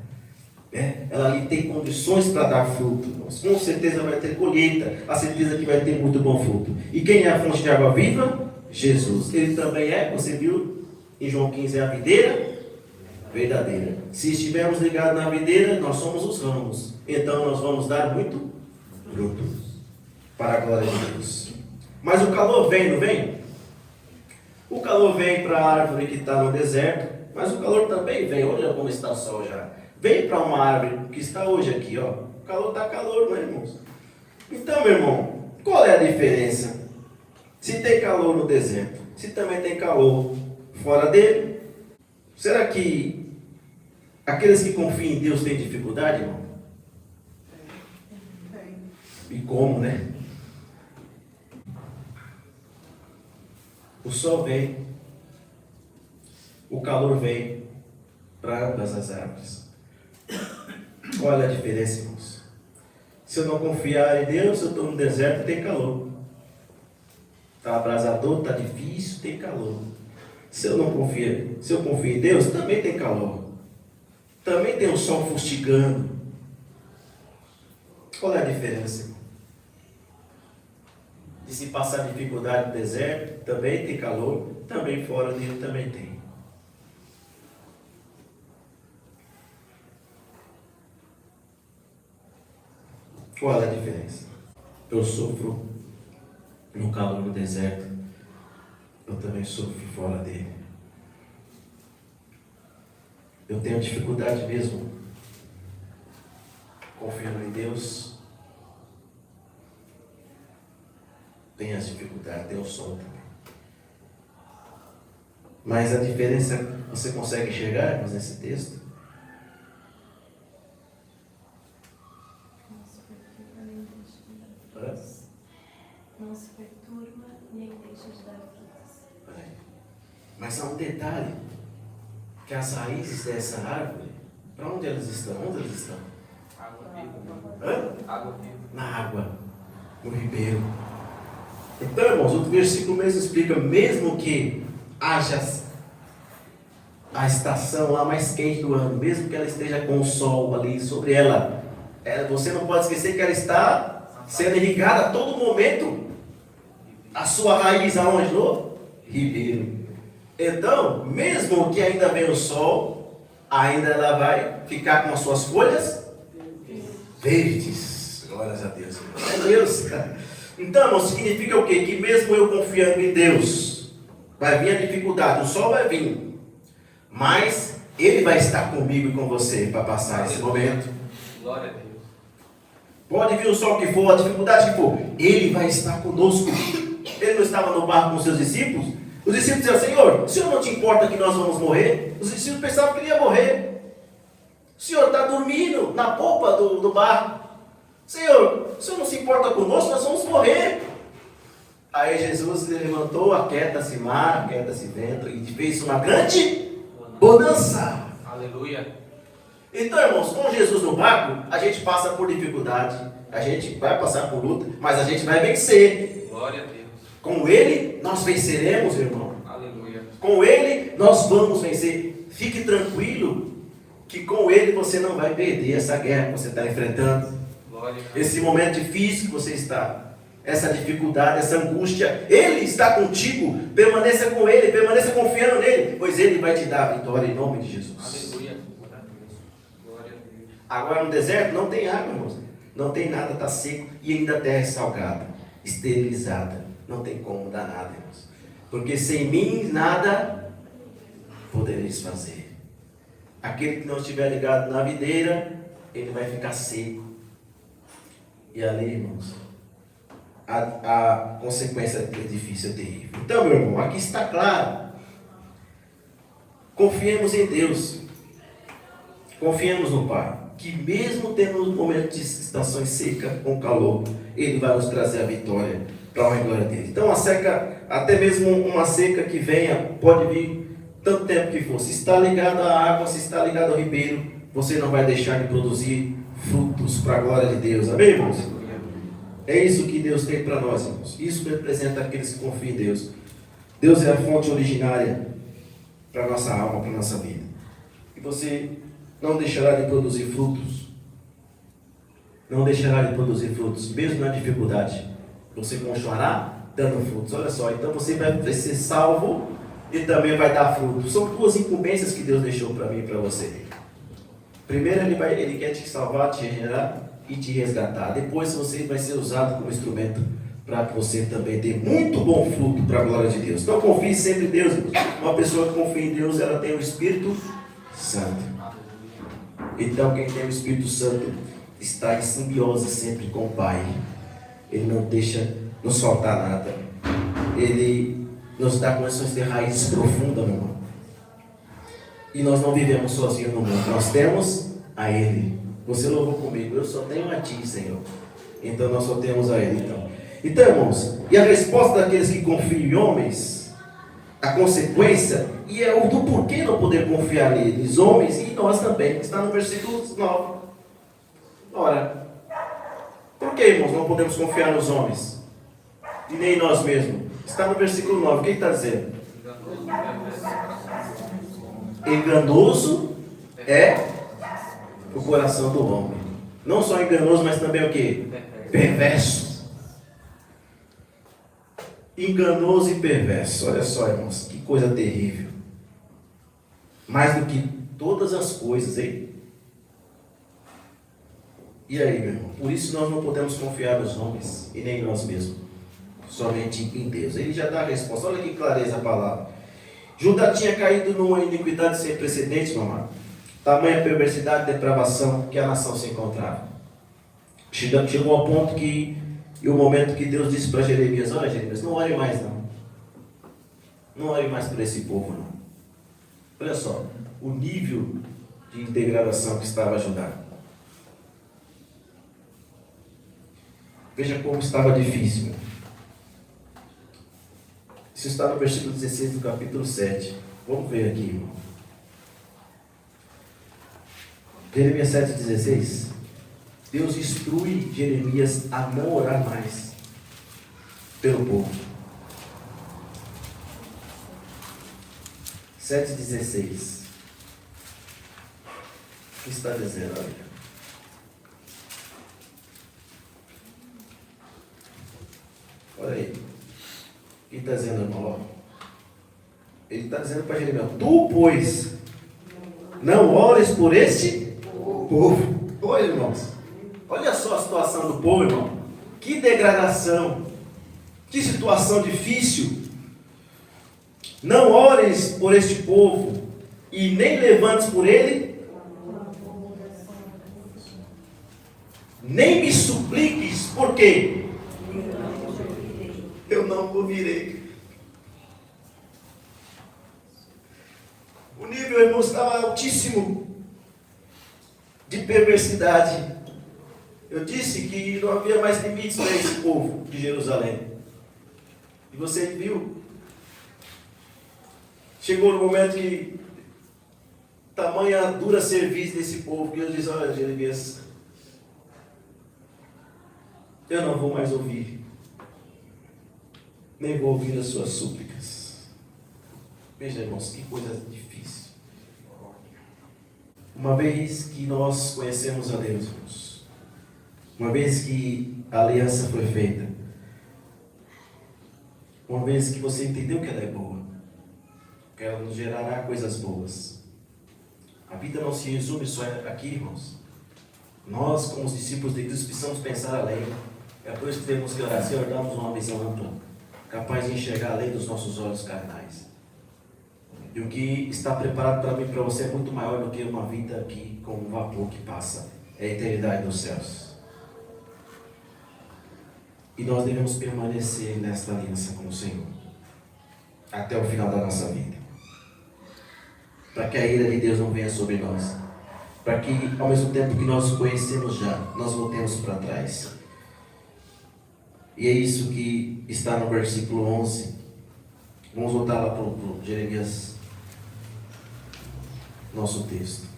Ela ali tem condições para dar fruto. Irmãos. Com certeza vai ter colheita, a certeza que vai ter muito bom fruto. E quem é a fonte de água viva? Jesus. Ele também é, você viu em João 15, é a videira verdadeira. Se estivermos ligados na videira, nós somos os ramos. Então nós vamos dar muito fruto para a glória de Deus. Mas o calor vem, não vem? O calor vem para a árvore que está no deserto, mas o calor também vem. Olha como está o sol já. Vem para uma árvore que está hoje aqui, ó. O calor está calor, não é, irmãos? Então, meu irmão, qual é a diferença? Se tem calor no deserto, se também tem calor fora dele, será que aqueles que confiam em Deus têm dificuldade, irmão? E como, né? O sol vem, o calor vem para ambas as árvores. Olha a diferença, irmãos. Se eu não confiar em Deus, eu estou no deserto, tem calor. Está abrasador, está difícil, tem calor. Se eu confio em Deus, também tem calor. Também tem o sol fustigando. Qual é a diferença, irmão? E se passar dificuldade no deserto, também tem calor, também fora dele também tem. Qual é a diferença? Eu sofro no calor no deserto, eu também sofro fora dele. Eu tenho dificuldade mesmo, confiando em Deus. Tem as dificuldades, tem o sol também. Mas a diferença, você consegue enxergar nesse texto? Não se perturba nem deixa de dar frutos. Mas há um detalhe, que as raízes dessa árvore, para onde elas estão? Onde elas estão? Água viva. Hã? Água viva. Na água, no ribeiro. Então, irmãos, o versículo mesmo explica, mesmo que haja a estação lá mais quente do ano, mesmo que ela esteja com o sol ali sobre ela, você não pode esquecer que ela está sendo irrigada a todo momento. A sua raiz aonde? No ribeiro. Então, mesmo que ainda venha o sol, ainda ela vai ficar com as suas folhas verdes. Glórias a Deus. É Deus, cara. Então, irmão, significa o quê? Que mesmo eu confiando em Deus, vai vir a dificuldade, o sol vai vir, mas Ele vai estar comigo e com você para passar esse momento. Glória a Deus. Pode vir o sol que for, a dificuldade que for, Ele vai estar conosco. Ele não estava no barco com os seus discípulos? Os discípulos diziam, Senhor, o Senhor não te importa que nós vamos morrer? Os discípulos pensavam que ele ia morrer. O Senhor está dormindo na polpa do barco. Senhor, o Senhor não se importa conosco, nós vamos morrer. Aí Jesus levantou, aquieta-se mar, aquieta-se vento, e fez uma grande bonança. Aleluia. Então, irmãos, com Jesus no barco, a gente passa por dificuldade, a gente vai passar por luta, mas a gente vai vencer. Glória a Deus. Com Ele, nós venceremos, irmão. Aleluia. Com Ele, nós vamos vencer. Fique tranquilo. que com Ele você não vai perder essa guerra que você está enfrentando, Glória. esse momento difícil que você está, essa dificuldade, essa angústia. Ele está contigo, permaneça com Ele, permaneça confiando nele, pois Ele vai te dar a vitória em nome de Jesus. Aleluia. Glória a Deus. Agora no deserto não tem água, irmãos, não tem nada, está seco e ainda a terra é salgada, esterilizada, não tem como dar nada, irmãos, porque sem mim nada podereis fazer. Aquele que não estiver ligado na videira, ele vai ficar seco. E ali, irmãos, a consequência é difícil, é terrível. Então, meu irmão, aqui está claro. Confiemos em Deus. Confiemos no Pai. Que mesmo tendo momentos de estações secas, com calor, Ele vai nos trazer a vitória para a honra e glória dele. Então, a seca, até mesmo uma seca que venha, pode vir tanto tempo que for. Se está ligado à água, se está ligado ao ribeiro, você não vai deixar de produzir frutos para a glória de Deus. Amém, irmãos? É isso que Deus tem para nós, irmãos. Isso representa aqueles que confiam em Deus. Deus é a fonte originária para a nossa alma, para a nossa vida. E você não deixará de produzir frutos. Não deixará de produzir frutos, mesmo na dificuldade. Você continuará dando frutos. Olha só, então você vai ser salvo e também vai dar frutos. São duas incumbências que Deus deixou para mim e para você. Primeiro, Ele quer te salvar, te regenerar e te resgatar. Depois você vai ser usado como instrumento para que você também dê muito bom fruto para a glória de Deus. Então confie sempre em Deus. Uma pessoa que confia em Deus, ela tem o Espírito Santo. Então quem tem o Espírito Santo está em simbiose sempre com o Pai. Ele não deixa nos faltar nada. Ele nos dá condições de ter raízes profundas no mundo. E nós não vivemos sozinhos no mundo. Nós temos a Ele. Você louvou comigo, eu só tenho a Ti, Senhor. Então nós só temos a Ele. Então, irmãos, e a resposta daqueles que confiam em homens, a consequência, e é o do porquê não poder confiar neles, homens e nós também, que está no versículo 9. Ora, por que, irmãos, não podemos confiar nos homens? E nem em nós mesmos? Está no versículo 9, o que está dizendo? Enganoso é o coração do homem. Não só enganoso, mas também o que? Perverso. Enganoso e perverso. Olha só, irmãos, que coisa terrível. Mais do que todas as coisas, hein? E aí, meu irmão? Por isso nós não podemos confiar nos homens e nem em nós mesmos. Somente em Deus. Ele já dá a resposta. Olha que clareza a palavra. Judá tinha caído numa iniquidade sem precedentes, meu amado. Tamanha perversidade e depravação que a nação se encontrava. Chegou ao ponto que, e o momento que Deus disse para Jeremias: olha, Jeremias, não ore mais não. Não ore mais por esse povo não. Olha só, o nível de degradação que estava Judá. Veja como estava difícil. Isso está no versículo 16 do capítulo 7. Vamos ver aqui, irmão. Jeremias 7,16. Deus instrui Jeremias a não orar mais pelo povo. 7,16. O que está dizendo? Olha aí. O que está dizendo, irmão? Ele está dizendo para Jeremias: tu, pois, não ores por este povo. Olha, irmãos, olha só a situação do povo, irmão. Que degradação, que situação difícil. Não ores por este povo e nem levantes por ele, nem me supliques, por quê? Eu não ouvirei. O nível, irmão, estava altíssimo de perversidade. Eu disse que não havia mais limites para esse povo de Jerusalém. E você viu? Chegou no momento que tamanha dura serviço desse povo, que Deus diz: olha, Jeremias, eu não vou mais ouvir, nem vou ouvir as suas súplicas. Veja, irmãos, que coisa difícil. Uma vez que nós conhecemos a Deus, irmãos, uma vez que a aliança foi feita, uma vez que você entendeu que ela é boa, que ela nos gerará coisas boas. A vida não se resume só aqui, irmãos. Nós, como os discípulos de Cristo, precisamos pensar além. É por isso que temos que orar, Senhor, dá-nos uma visão ampla, capaz de enxergar além dos nossos olhos carnais. E o que está preparado para mim e para você é muito maior do que uma vida aqui com um vapor que passa. É a eternidade dos céus. E nós devemos permanecer nesta aliança com o Senhor até o final da nossa vida, para que a ira de Deus não venha sobre nós, para que ao mesmo tempo que nós o conhecemos já, nós voltemos para trás. E é isso que está no versículo 11. Vamos voltar lá para o Jeremias, nosso texto.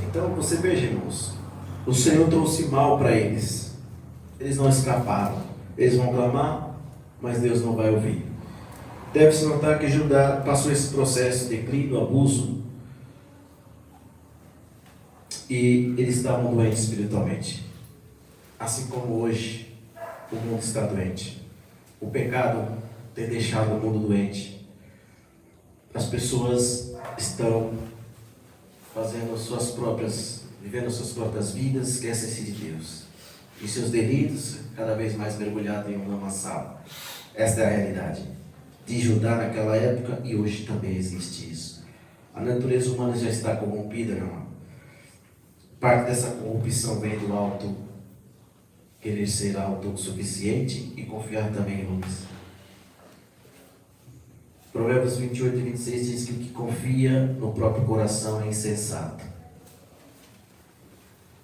Então você veja, irmãos, o Senhor trouxe mal para eles. Eles não escaparam. Eles vão clamar, mas Deus não vai ouvir. Deve-se notar que Judá passou esse processo de declínio, abuso, e eles estavam doentes espiritualmente. Assim como hoje o mundo está doente. O pecado tem deixado o mundo doente. As pessoas estão vivendo suas próprias vidas, esquecem-se de Deus. E seus delitos cada vez mais mergulhados em um lamaçal. Esta é a realidade de Judá naquela época, e hoje também existe isso. A natureza humana já está corrompida, meu irmão. Parte dessa corrupção vem do alto, querer ser autossuficiente e confiar também em homens. Provérbios 28 e 26 diz que o que confia no próprio coração é insensato,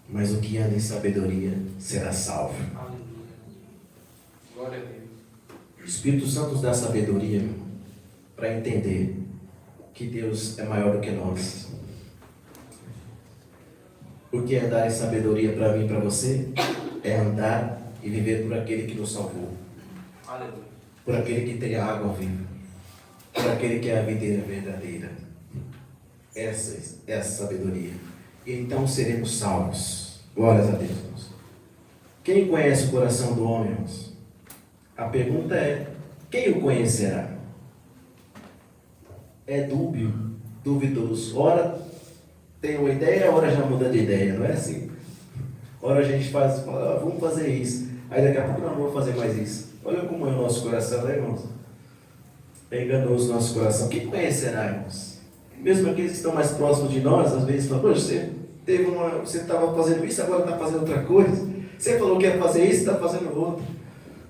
mas o que anda em sabedoria será salvo. Aleluia. Glória a Deus. O Espírito Santo nos dá sabedoria para entender que Deus é maior do que nós. O que é andar em sabedoria para mim e para você? É andar e viver por aquele que nos salvou. Aleluia. Por aquele que tem a água viva. Por aquele que é a videira verdadeira. Essa é a sabedoria. E então seremos salvos. Glórias a Deus, irmãos. Quem conhece o coração do homem, irmãos? A pergunta é: quem o conhecerá? É dúbio, duvidoso. Ora tem uma ideia, ora já muda de ideia, não é assim? Ora a gente fala, vamos fazer isso. Aí daqui a pouco não vou fazer mais isso. Olha como é o nosso coração, né, irmãos? É enganoso o nosso coração. Quem conhecerá, irmãos? Mesmo aqueles que estão mais próximos de nós, às vezes falam, poxa, você estava fazendo isso, agora está fazendo outra coisa. Você falou que ia fazer isso, está fazendo outro.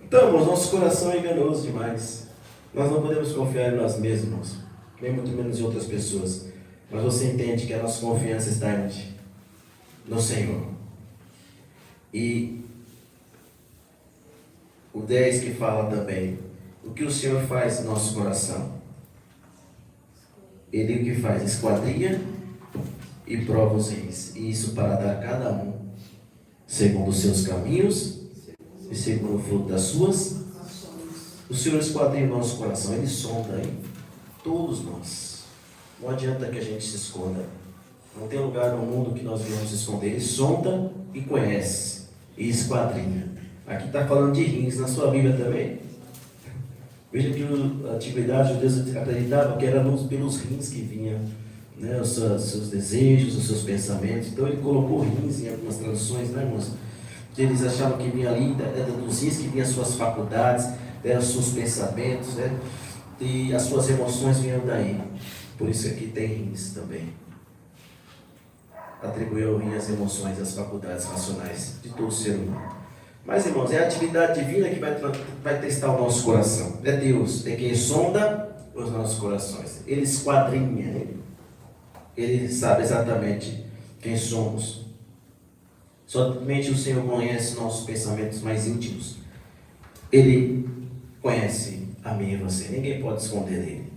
Então, irmãos, nosso coração é enganoso demais. Nós não podemos confiar em nós mesmos, irmãos, nem muito menos em outras pessoas. Mas você entende que a nossa confiança está no Senhor. E o 10 que fala também, o que o Senhor faz no nosso coração? Ele o que faz? Esquadrinha e prova os rins. E isso para dar a cada um segundo os seus caminhos e segundo o fruto das suas. O Senhor esquadrinha o nosso coração. Ele sonda aí todos nós. Não adianta que a gente se esconda. Não tem lugar no mundo que nós viemos esconder. Ele sonda e conhece. E esquadrinha. Aqui está falando de rins. Na sua Bíblia também. Veja que a antiguidade, os judeus acreditavam que era pelos rins que vinha, né, os seus desejos, os seus pensamentos. Então ele colocou rins em algumas traduções, né, irmãos? Que eles achavam que vinha ali, dos rins que vinha as suas faculdades, os seus pensamentos, né? E as suas emoções vinham daí. Por isso aqui tem rins também. Atribuiu ao rim as emoções, as faculdades racionais de todo ser humano. Mas, irmãos, é a atividade divina que vai testar o nosso coração. É Deus, é quem sonda os nossos corações. Ele esquadrinha, Ele sabe exatamente quem somos. Somente o Senhor conhece nossos pensamentos mais íntimos. Ele conhece a mim e você. Ninguém pode esconder dele.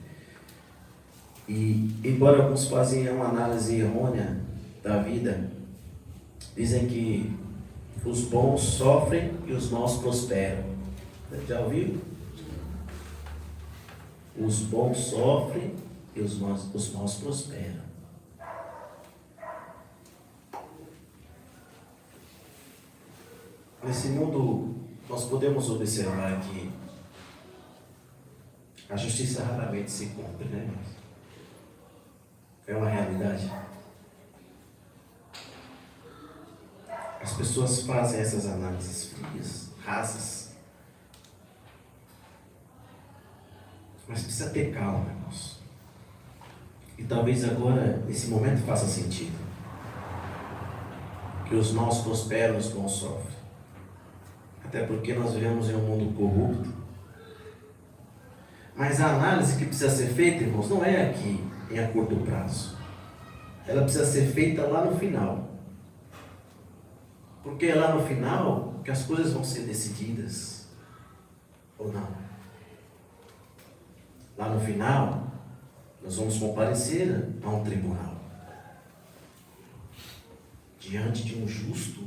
E, embora alguns fazem uma análise errônea da vida, dizem que os bons sofrem e os maus prosperam. Já ouviu? Os bons sofrem e os maus prosperam. Nesse mundo, nós podemos observar que a justiça raramente se cumpre, né? É uma realidade. As pessoas fazem essas análises frias, rasas. Mas precisa ter calma, irmãos. E talvez agora, nesse momento, faça sentido. Que os maus prosperam, os bons sofrem. Até porque nós vivemos em um mundo corrupto. Mas a análise que precisa ser feita, irmãos, não é aqui, em a curto prazo. Ela precisa ser feita lá no final. Porque é lá no final que as coisas vão ser decididas. Ou não? Lá no final, nós vamos comparecer a um tribunal. Diante de um justo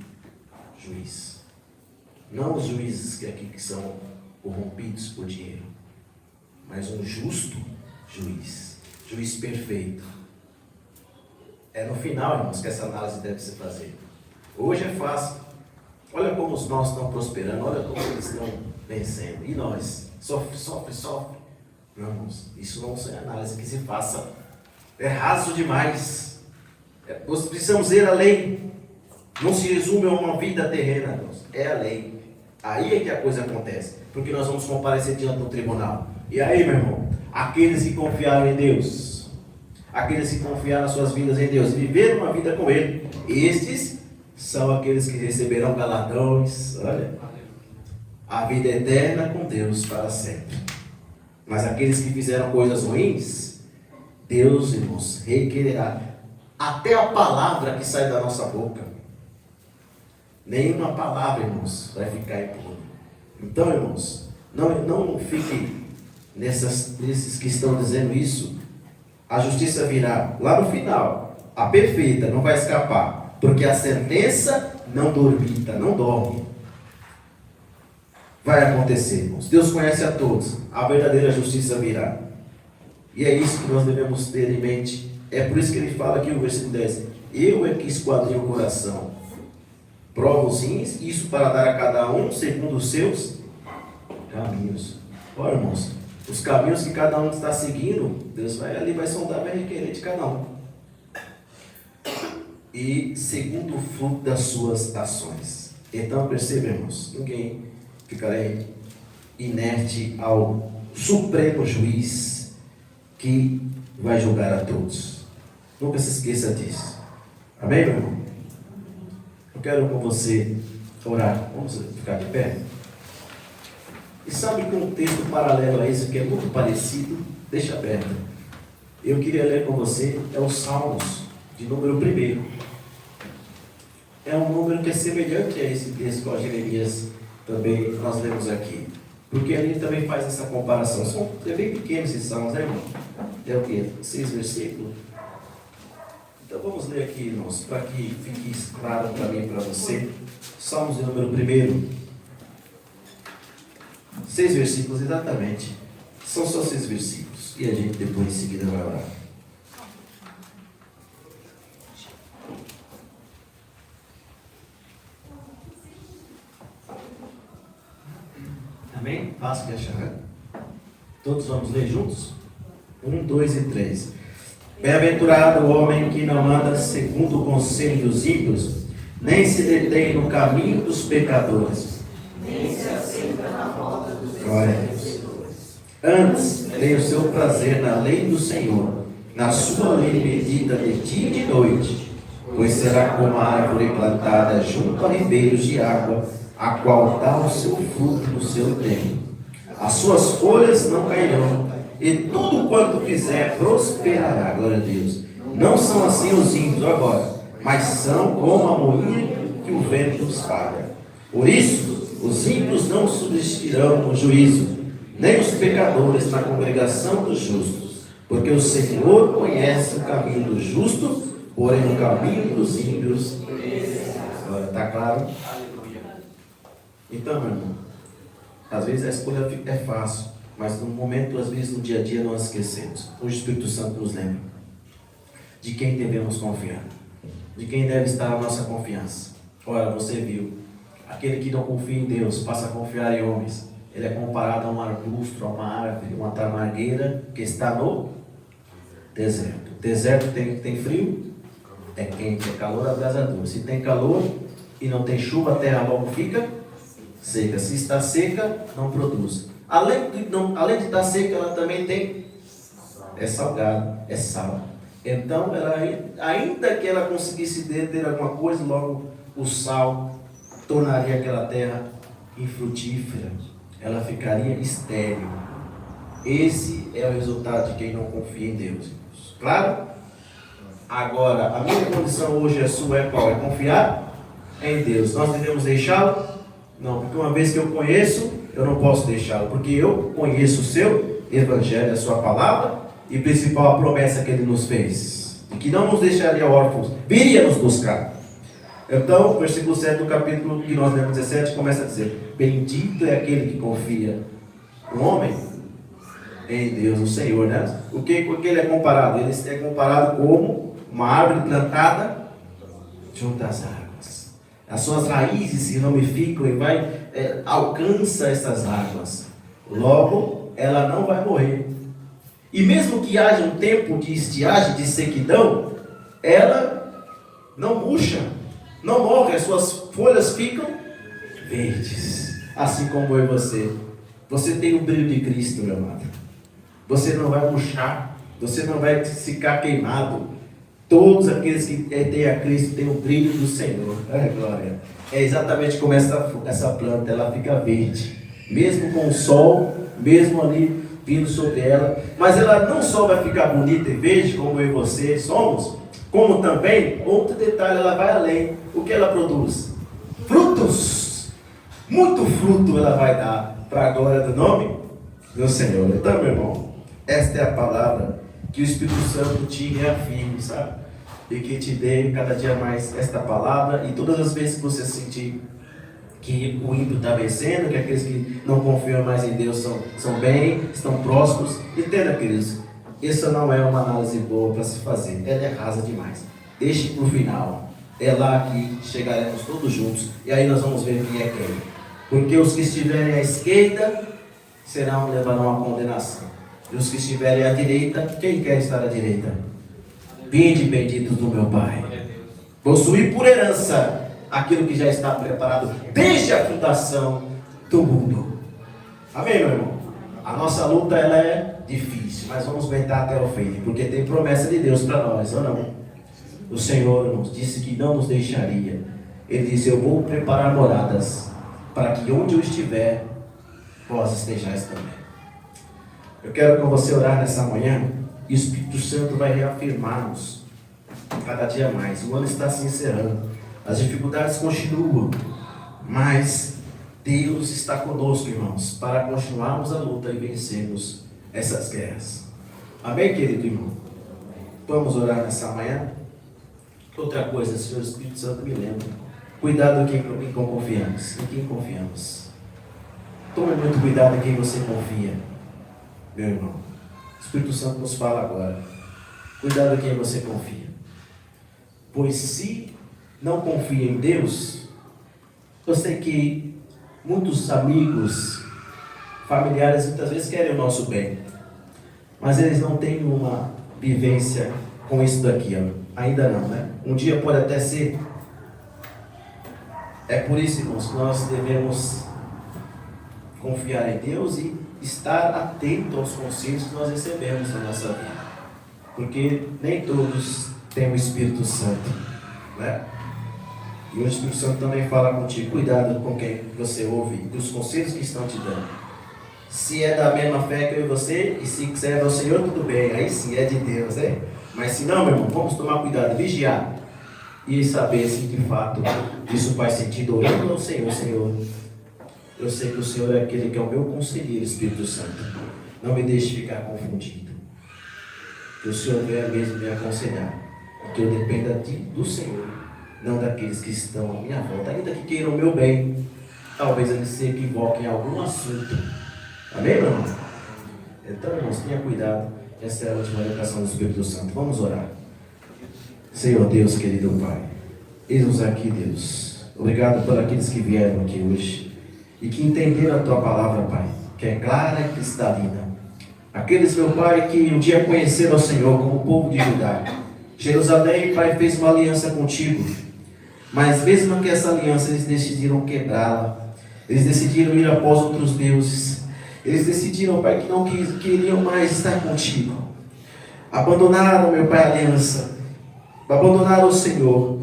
juiz. Não os juízes que aqui que são corrompidos por dinheiro. Mas um justo juiz. Juiz perfeito. É no final, irmãos, que essa análise deve se fazer. Hoje é fácil. Olha como os nossos estão prosperando. Olha como eles estão vencendo. E nós? Sofre. Não, irmãos, isso não é análise que se faça. É raso demais. Nós precisamos ver a lei. Não se resume a uma vida terrena, irmãos. É a lei. Aí é que a coisa acontece. Porque nós vamos comparecer diante do tribunal. E aí, meu irmão, aqueles que confiaram em Deus, aqueles que confiaram as suas vidas em Deus, viveram uma vida com Ele, estes são aqueles que receberão galardões, olha, a vida eterna com Deus para sempre. Mas aqueles que fizeram coisas ruins, Deus, irmãos, requererá até a palavra que sai da nossa boca. Nenhuma palavra, irmãos, vai ficar impune. Então, irmãos, não fiquem nesses que estão dizendo isso. A justiça virá lá no final. A perfeita não vai escapar, porque a sentença não dormita, não dorme. Vai acontecer, irmãos. Deus conhece a todos. A verdadeira justiça virá. E é isso que nós devemos ter em mente. É por isso que ele fala aqui no versículo 10. Eu é que esquadrinho o coração. Provo os rins, isso para dar a cada um segundo os seus caminhos. Olha, irmãos, os caminhos que cada um está seguindo, Deus vai sondar, vai requerer de cada um. E segundo o fruto das suas ações. Então, perceba, irmãos, ninguém ficará inerte ao supremo juiz que vai julgar a todos. Nunca se esqueça disso. Amém, meu irmão? Eu quero com você orar. Vamos ficar de pé? E sabe que um texto paralelo a esse, que é muito parecido, deixa aberto. Eu queria ler com você, é os Salmos, de número 1. É um número que é semelhante a esse texto que o Jeremias também nós lemos aqui. Porque ali também faz essa comparação. É bem pequeno esses Salmos, né, irmão? É o quê? 6 versículos? Então vamos ler aqui, irmãos, para que fique claro para mim e para você. Salmos de número 1. 6 versículos exatamente. São só 6 versículos. E a gente depois em seguida vai orar. Amém? Fácil de achar. Todos vamos ler juntos? 1, 2 e 3. Bem-aventurado o homem que não anda segundo o conselho dos ímpios, nem se detém no caminho dos pecadores, Nem se assenta na roda dos glória a Deus. Antes tem o seu prazer na lei do Senhor, na sua lei medita de dia e de noite, pois será como a árvore plantada junto a ribeiros de água, a qual dá o seu fruto no seu tempo. As suas folhas não cairão, e tudo quanto fizer prosperará. Glória a Deus. Não são assim os ímpios agora, mas são como a moinha que o vento espalha. Por isso, os ímpios não subsistirão no juízo, nem os pecadores na congregação dos justos, porque o Senhor conhece o caminho do justo, porém o caminho dos ímpios. Agora, está claro? Então, meu irmão, Às vezes a escolha é fácil, mas no momento, às vezes no dia a dia, nós esquecemos. O Espírito Santo nos lembra de quem devemos confiar, de quem deve estar a nossa confiança. Ora, você viu, aquele que não confia em Deus passa a confiar em homens. Ele é comparado a um arbusto, a uma árvore, uma tamargueira que está no deserto. O deserto tem frio, é quente, é calor abrasador. Se tem calor e não tem chuva, a terra logo fica seca. Se está seca, não produz. Além de estar seca, ela também é salgada, é sal. Então, ainda que ela conseguisse ter alguma coisa, logo o sal tornaria aquela terra infrutífera. Ela ficaria estéril. Esse é o resultado de quem não confia em Deus. Claro? Agora, a minha condição hoje é sua, é qual? É confiar em Deus. Nós devemos deixá-lo? Não, porque uma vez que eu conheço, eu não posso deixá-lo, porque eu conheço o seu Evangelho, a sua palavra, e principal a promessa que ele nos fez, de que não nos deixaria órfãos, viria nos buscar. Então, o versículo 7 do capítulo que nós lemos 17 começa a dizer: bendito é aquele que confia no homem, em Deus, o Senhor, né? Com que ele é comparado? Ele é comparado como uma árvore plantada junto às águas. As suas raízes se ramificam e alcança essas águas. Logo, ela não vai morrer. E mesmo que haja um tempo de estiagem, de sequidão, ela não murcha, não morre, as suas folhas ficam verdes. Assim como eu e você. Você tem o brilho de Cristo, meu amado. Você não vai murchar, você não vai ficar queimado. Todos aqueles que têm a Cristo têm o brilho do Senhor. Glória. É exatamente como essa planta, ela fica verde. Mesmo com o sol, mesmo ali vindo sobre ela. Mas ela não só vai ficar bonita e verde, como eu e você somos, como também, outro detalhe, ela vai além. O que ela produz? Frutos. Muito fruto ela vai dar para a glória do nome do Senhor. Então, meu irmão, esta é a palavra que o Espírito Santo te reafirme, sabe? E que te dê cada dia mais esta palavra. E todas as vezes que você sentir que o ímpio está vencendo, que aqueles que não confiam mais em Deus são bem, estão prósperos, entenda, queridos, essa não é uma análise boa para se fazer. Ela é rasa demais. Deixe para o final. É lá que chegaremos todos juntos. E aí nós vamos ver quem é quem. Porque os que estiverem à esquerda levarão a condenação. E os que estiverem à direita, quem quer estar à direita? Vinde benditos do meu Pai. Possuir por herança aquilo que já está preparado desde a fundação do mundo. Amém, meu irmão? A nossa luta ela é difícil, mas vamos aguentar até o fim, porque tem promessa de Deus para nós, ou não? O Senhor nos disse que não nos deixaria. Ele disse: eu vou preparar moradas, para que onde eu estiver, vós estejais também. Eu quero com você orar nessa manhã, e o Espírito Santo vai reafirmar-nos cada dia mais. O ano está se encerrando, as dificuldades continuam, mas Deus está conosco, irmãos, para continuarmos a luta e vencermos essas guerras. Amém, querido irmão? Vamos orar nessa manhã? Outra coisa, Senhor Espírito Santo, me lembra. Cuidado em quem confiamos. Em quem confiamos. Tome muito cuidado em quem você confia, meu irmão. O Espírito Santo nos fala agora. Cuidado em quem você confia. Pois se não confia em Deus, eu sei que muitos amigos, familiares, muitas vezes querem o nosso bem, mas eles não têm uma vivência com isso daqui, ó. Ainda não, né? Um dia pode até ser. É por isso, irmãos, que nós devemos confiar em Deus e estar atento aos conselhos que nós recebemos na nossa vida, porque nem todos têm o Espírito Santo, né? E o Espírito Santo também fala contigo. Cuidado com quem você ouve, dos conselhos que estão te dando. Se é da mesma fé que eu e você, e se serve ao Senhor, tudo bem, aí sim é de Deus, né? Mas se não, meu irmão, vamos tomar cuidado, vigiar e saber se de fato isso faz sentido orando ao Senhor. Senhor, eu sei que o Senhor é aquele que é o meu conselheiro, Espírito Santo. Não me deixe ficar confundido. Que o Senhor venha mesmo me aconselhar. Que eu dependa do Senhor, não daqueles que estão à minha volta, ainda que queiram o meu bem, talvez ele se equivoque em algum assunto. Amém, meu irmão? Então, irmãos, tenha cuidado. Essa é a última orientação do Espírito Santo. Vamos orar. Senhor Deus, querido Pai, eis-nos aqui, Deus. Obrigado por aqueles que vieram aqui hoje e que entenderam a Tua palavra, Pai, que é clara e cristalina. Aqueles, meu Pai, que um dia conheceram o Senhor como o povo de Judá. Jerusalém, Pai, fez uma aliança contigo, mas mesmo que essa aliança eles decidiram quebrá-la, eles decidiram ir após outros deuses, eles decidiram, Pai, que não queriam mais estar contigo, abandonaram, meu Pai, a aliança, abandonaram o Senhor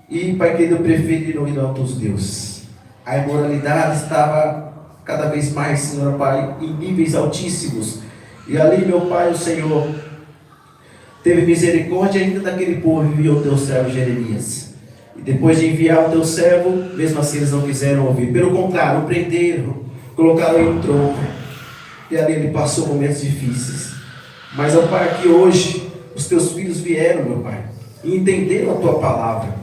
e, Pai querido, preferiram ir a outros deuses. A imoralidade estava cada vez mais, Senhor Pai, em níveis altíssimos, e ali, meu Pai, o Senhor teve misericórdia ainda daquele povo e enviou o teu servo Jeremias. E depois de enviar o teu servo, mesmo assim eles não quiseram ouvir. Pelo contrário, o prenderam, colocaram em um tronco. E ali ele passou momentos difíceis. Mas, ó Pai, que hoje os teus filhos vieram, meu Pai, e entenderam a tua palavra.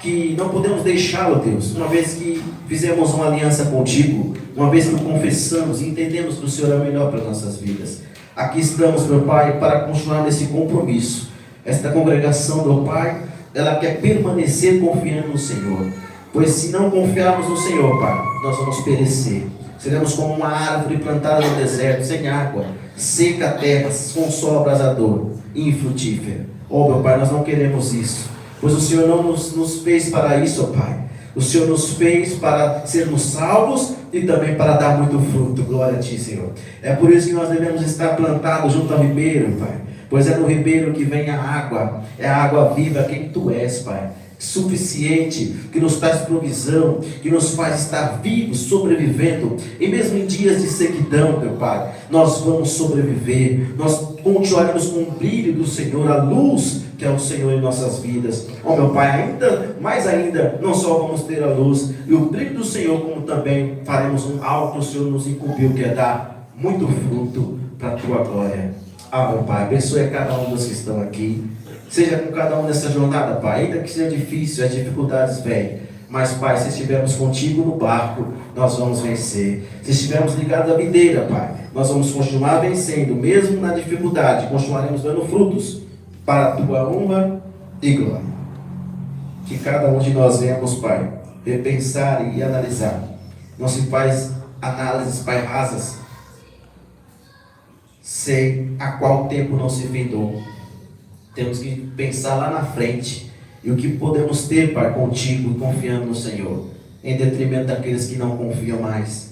Que não podemos deixá-lo, Deus, uma vez que fizemos uma aliança contigo, uma vez que confessamos e entendemos que o Senhor é o melhor para nossas vidas. Aqui estamos, meu Pai, para continuar nesse compromisso. Esta congregação, meu Pai, ela quer permanecer confiando no Senhor. Pois se não confiarmos no Senhor, Pai, nós vamos perecer. Seremos como uma árvore plantada no deserto, sem água, seca a terra, com sol abrasador e infrutífera. Oh, meu Pai, nós não queremos isso. Pois o Senhor não nos fez para isso, ó Pai. O Senhor nos fez para sermos salvos e também para dar muito fruto. Glória a Ti, Senhor. É por isso que nós devemos estar plantados junto ao ribeiro, Pai. Pois é no ribeiro que vem a água. É a água viva, quem Tu és, Pai. Suficiente, que nos traz provisão, que nos faz estar vivos, sobrevivendo. E mesmo em dias de sequidão, meu Pai, nós vamos sobreviver. Nós continuaremos com o brilho do Senhor, a luz que é o Senhor em nossas vidas. Oh, meu Pai, mais ainda, não só vamos ter a luz e o brilho do Senhor, como também faremos algo que o Senhor nos incumbiu, que é dar muito fruto para a Tua glória. Ah, meu Pai, abençoe a cada um dos que estão aqui. Seja com cada um nessa jornada, Pai, ainda que seja difícil, as dificuldades vêm. Mas, Pai, se estivermos contigo no barco, nós vamos vencer. Se estivermos ligados à videira, Pai, nós vamos continuar vencendo, mesmo na dificuldade, continuaremos dando frutos para a Tua honra e glória. Que cada um de nós venhamos, Pai, repensar e analisar. Não se faz análises, Pai, rasas, sei a qual tempo não se findou. Temos que pensar lá na frente e o que podemos ter, Pai, contigo, confiando no Senhor, em detrimento daqueles que não confiam mais.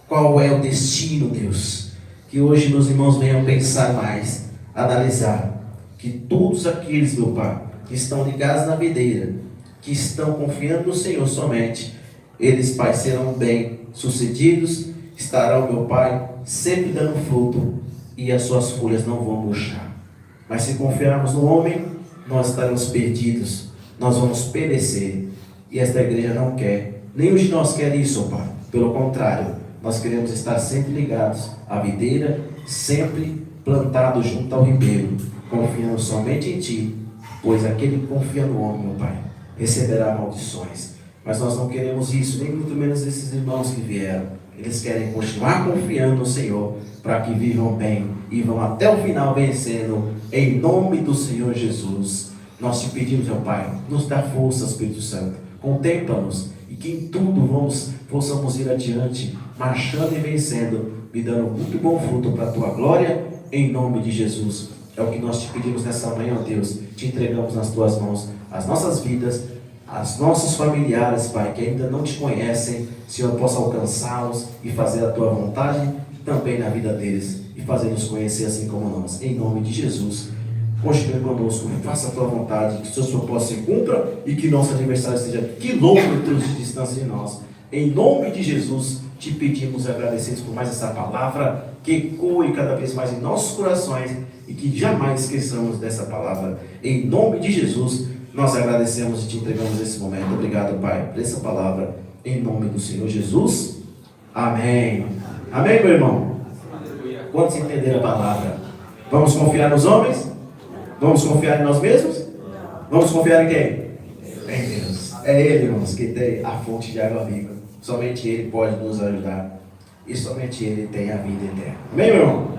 Qual é o destino, Deus? Que hoje meus irmãos venham pensar mais, analisar, que todos aqueles, meu Pai, que estão ligados na videira, que estão confiando no Senhor somente, eles, Pai, serão bem sucedidos, estarão, meu Pai, sempre dando fruto e as suas folhas não vão murchar. Mas se confiarmos no homem, nós estaremos perdidos, nós vamos perecer. E esta igreja não quer, nenhum de nós quer isso, Pai. Pelo contrário, nós queremos estar sempre ligados à videira, sempre plantados junto ao ribeiro, confiando somente em Ti, pois aquele que confia no homem, meu Pai, receberá maldições. Mas nós não queremos isso, nem muito menos esses irmãos que vieram. Eles querem continuar confiando no Senhor, para que vivam bem e vão até o final vencendo, em nome do Senhor Jesus. Nós te pedimos, meu Pai, nos dá força, Espírito Santo, contempla-nos, e que em tudo possamos ir adiante, marchando e vencendo, e dando muito bom fruto para a Tua glória, em nome de Jesus. É o que nós te pedimos nessa manhã, ó Deus. Te entregamos nas Tuas mãos as nossas vidas, as nossos familiares, Pai, que ainda não Te conhecem. Senhor, possa alcançá-los e fazer a Tua vontade também na vida deles, e fazer-nos conhecer assim como nós. Em nome de Jesus, continue conosco, faça a Tua vontade, que os Teus propósitos se cumpram e que nosso adversário esteja a quilômetros de distância de nós. Em nome de Jesus, Te pedimos e agradecemos por mais essa palavra, que ecoe cada vez mais em nossos corações e que jamais esqueçamos dessa palavra. Em nome de Jesus, nós agradecemos e Te entregamos esse momento. Obrigado, Pai, por essa palavra, em nome do Senhor Jesus. Amém. Amém, meu irmão? Quantos entenderam a palavra? Vamos confiar nos homens? Vamos confiar em nós mesmos? Vamos confiar em quem? Em Deus. É Ele, irmãos, que tem a fonte de água viva. Somente Ele pode nos ajudar. E somente Ele tem a vida eterna. Amém, meu irmão?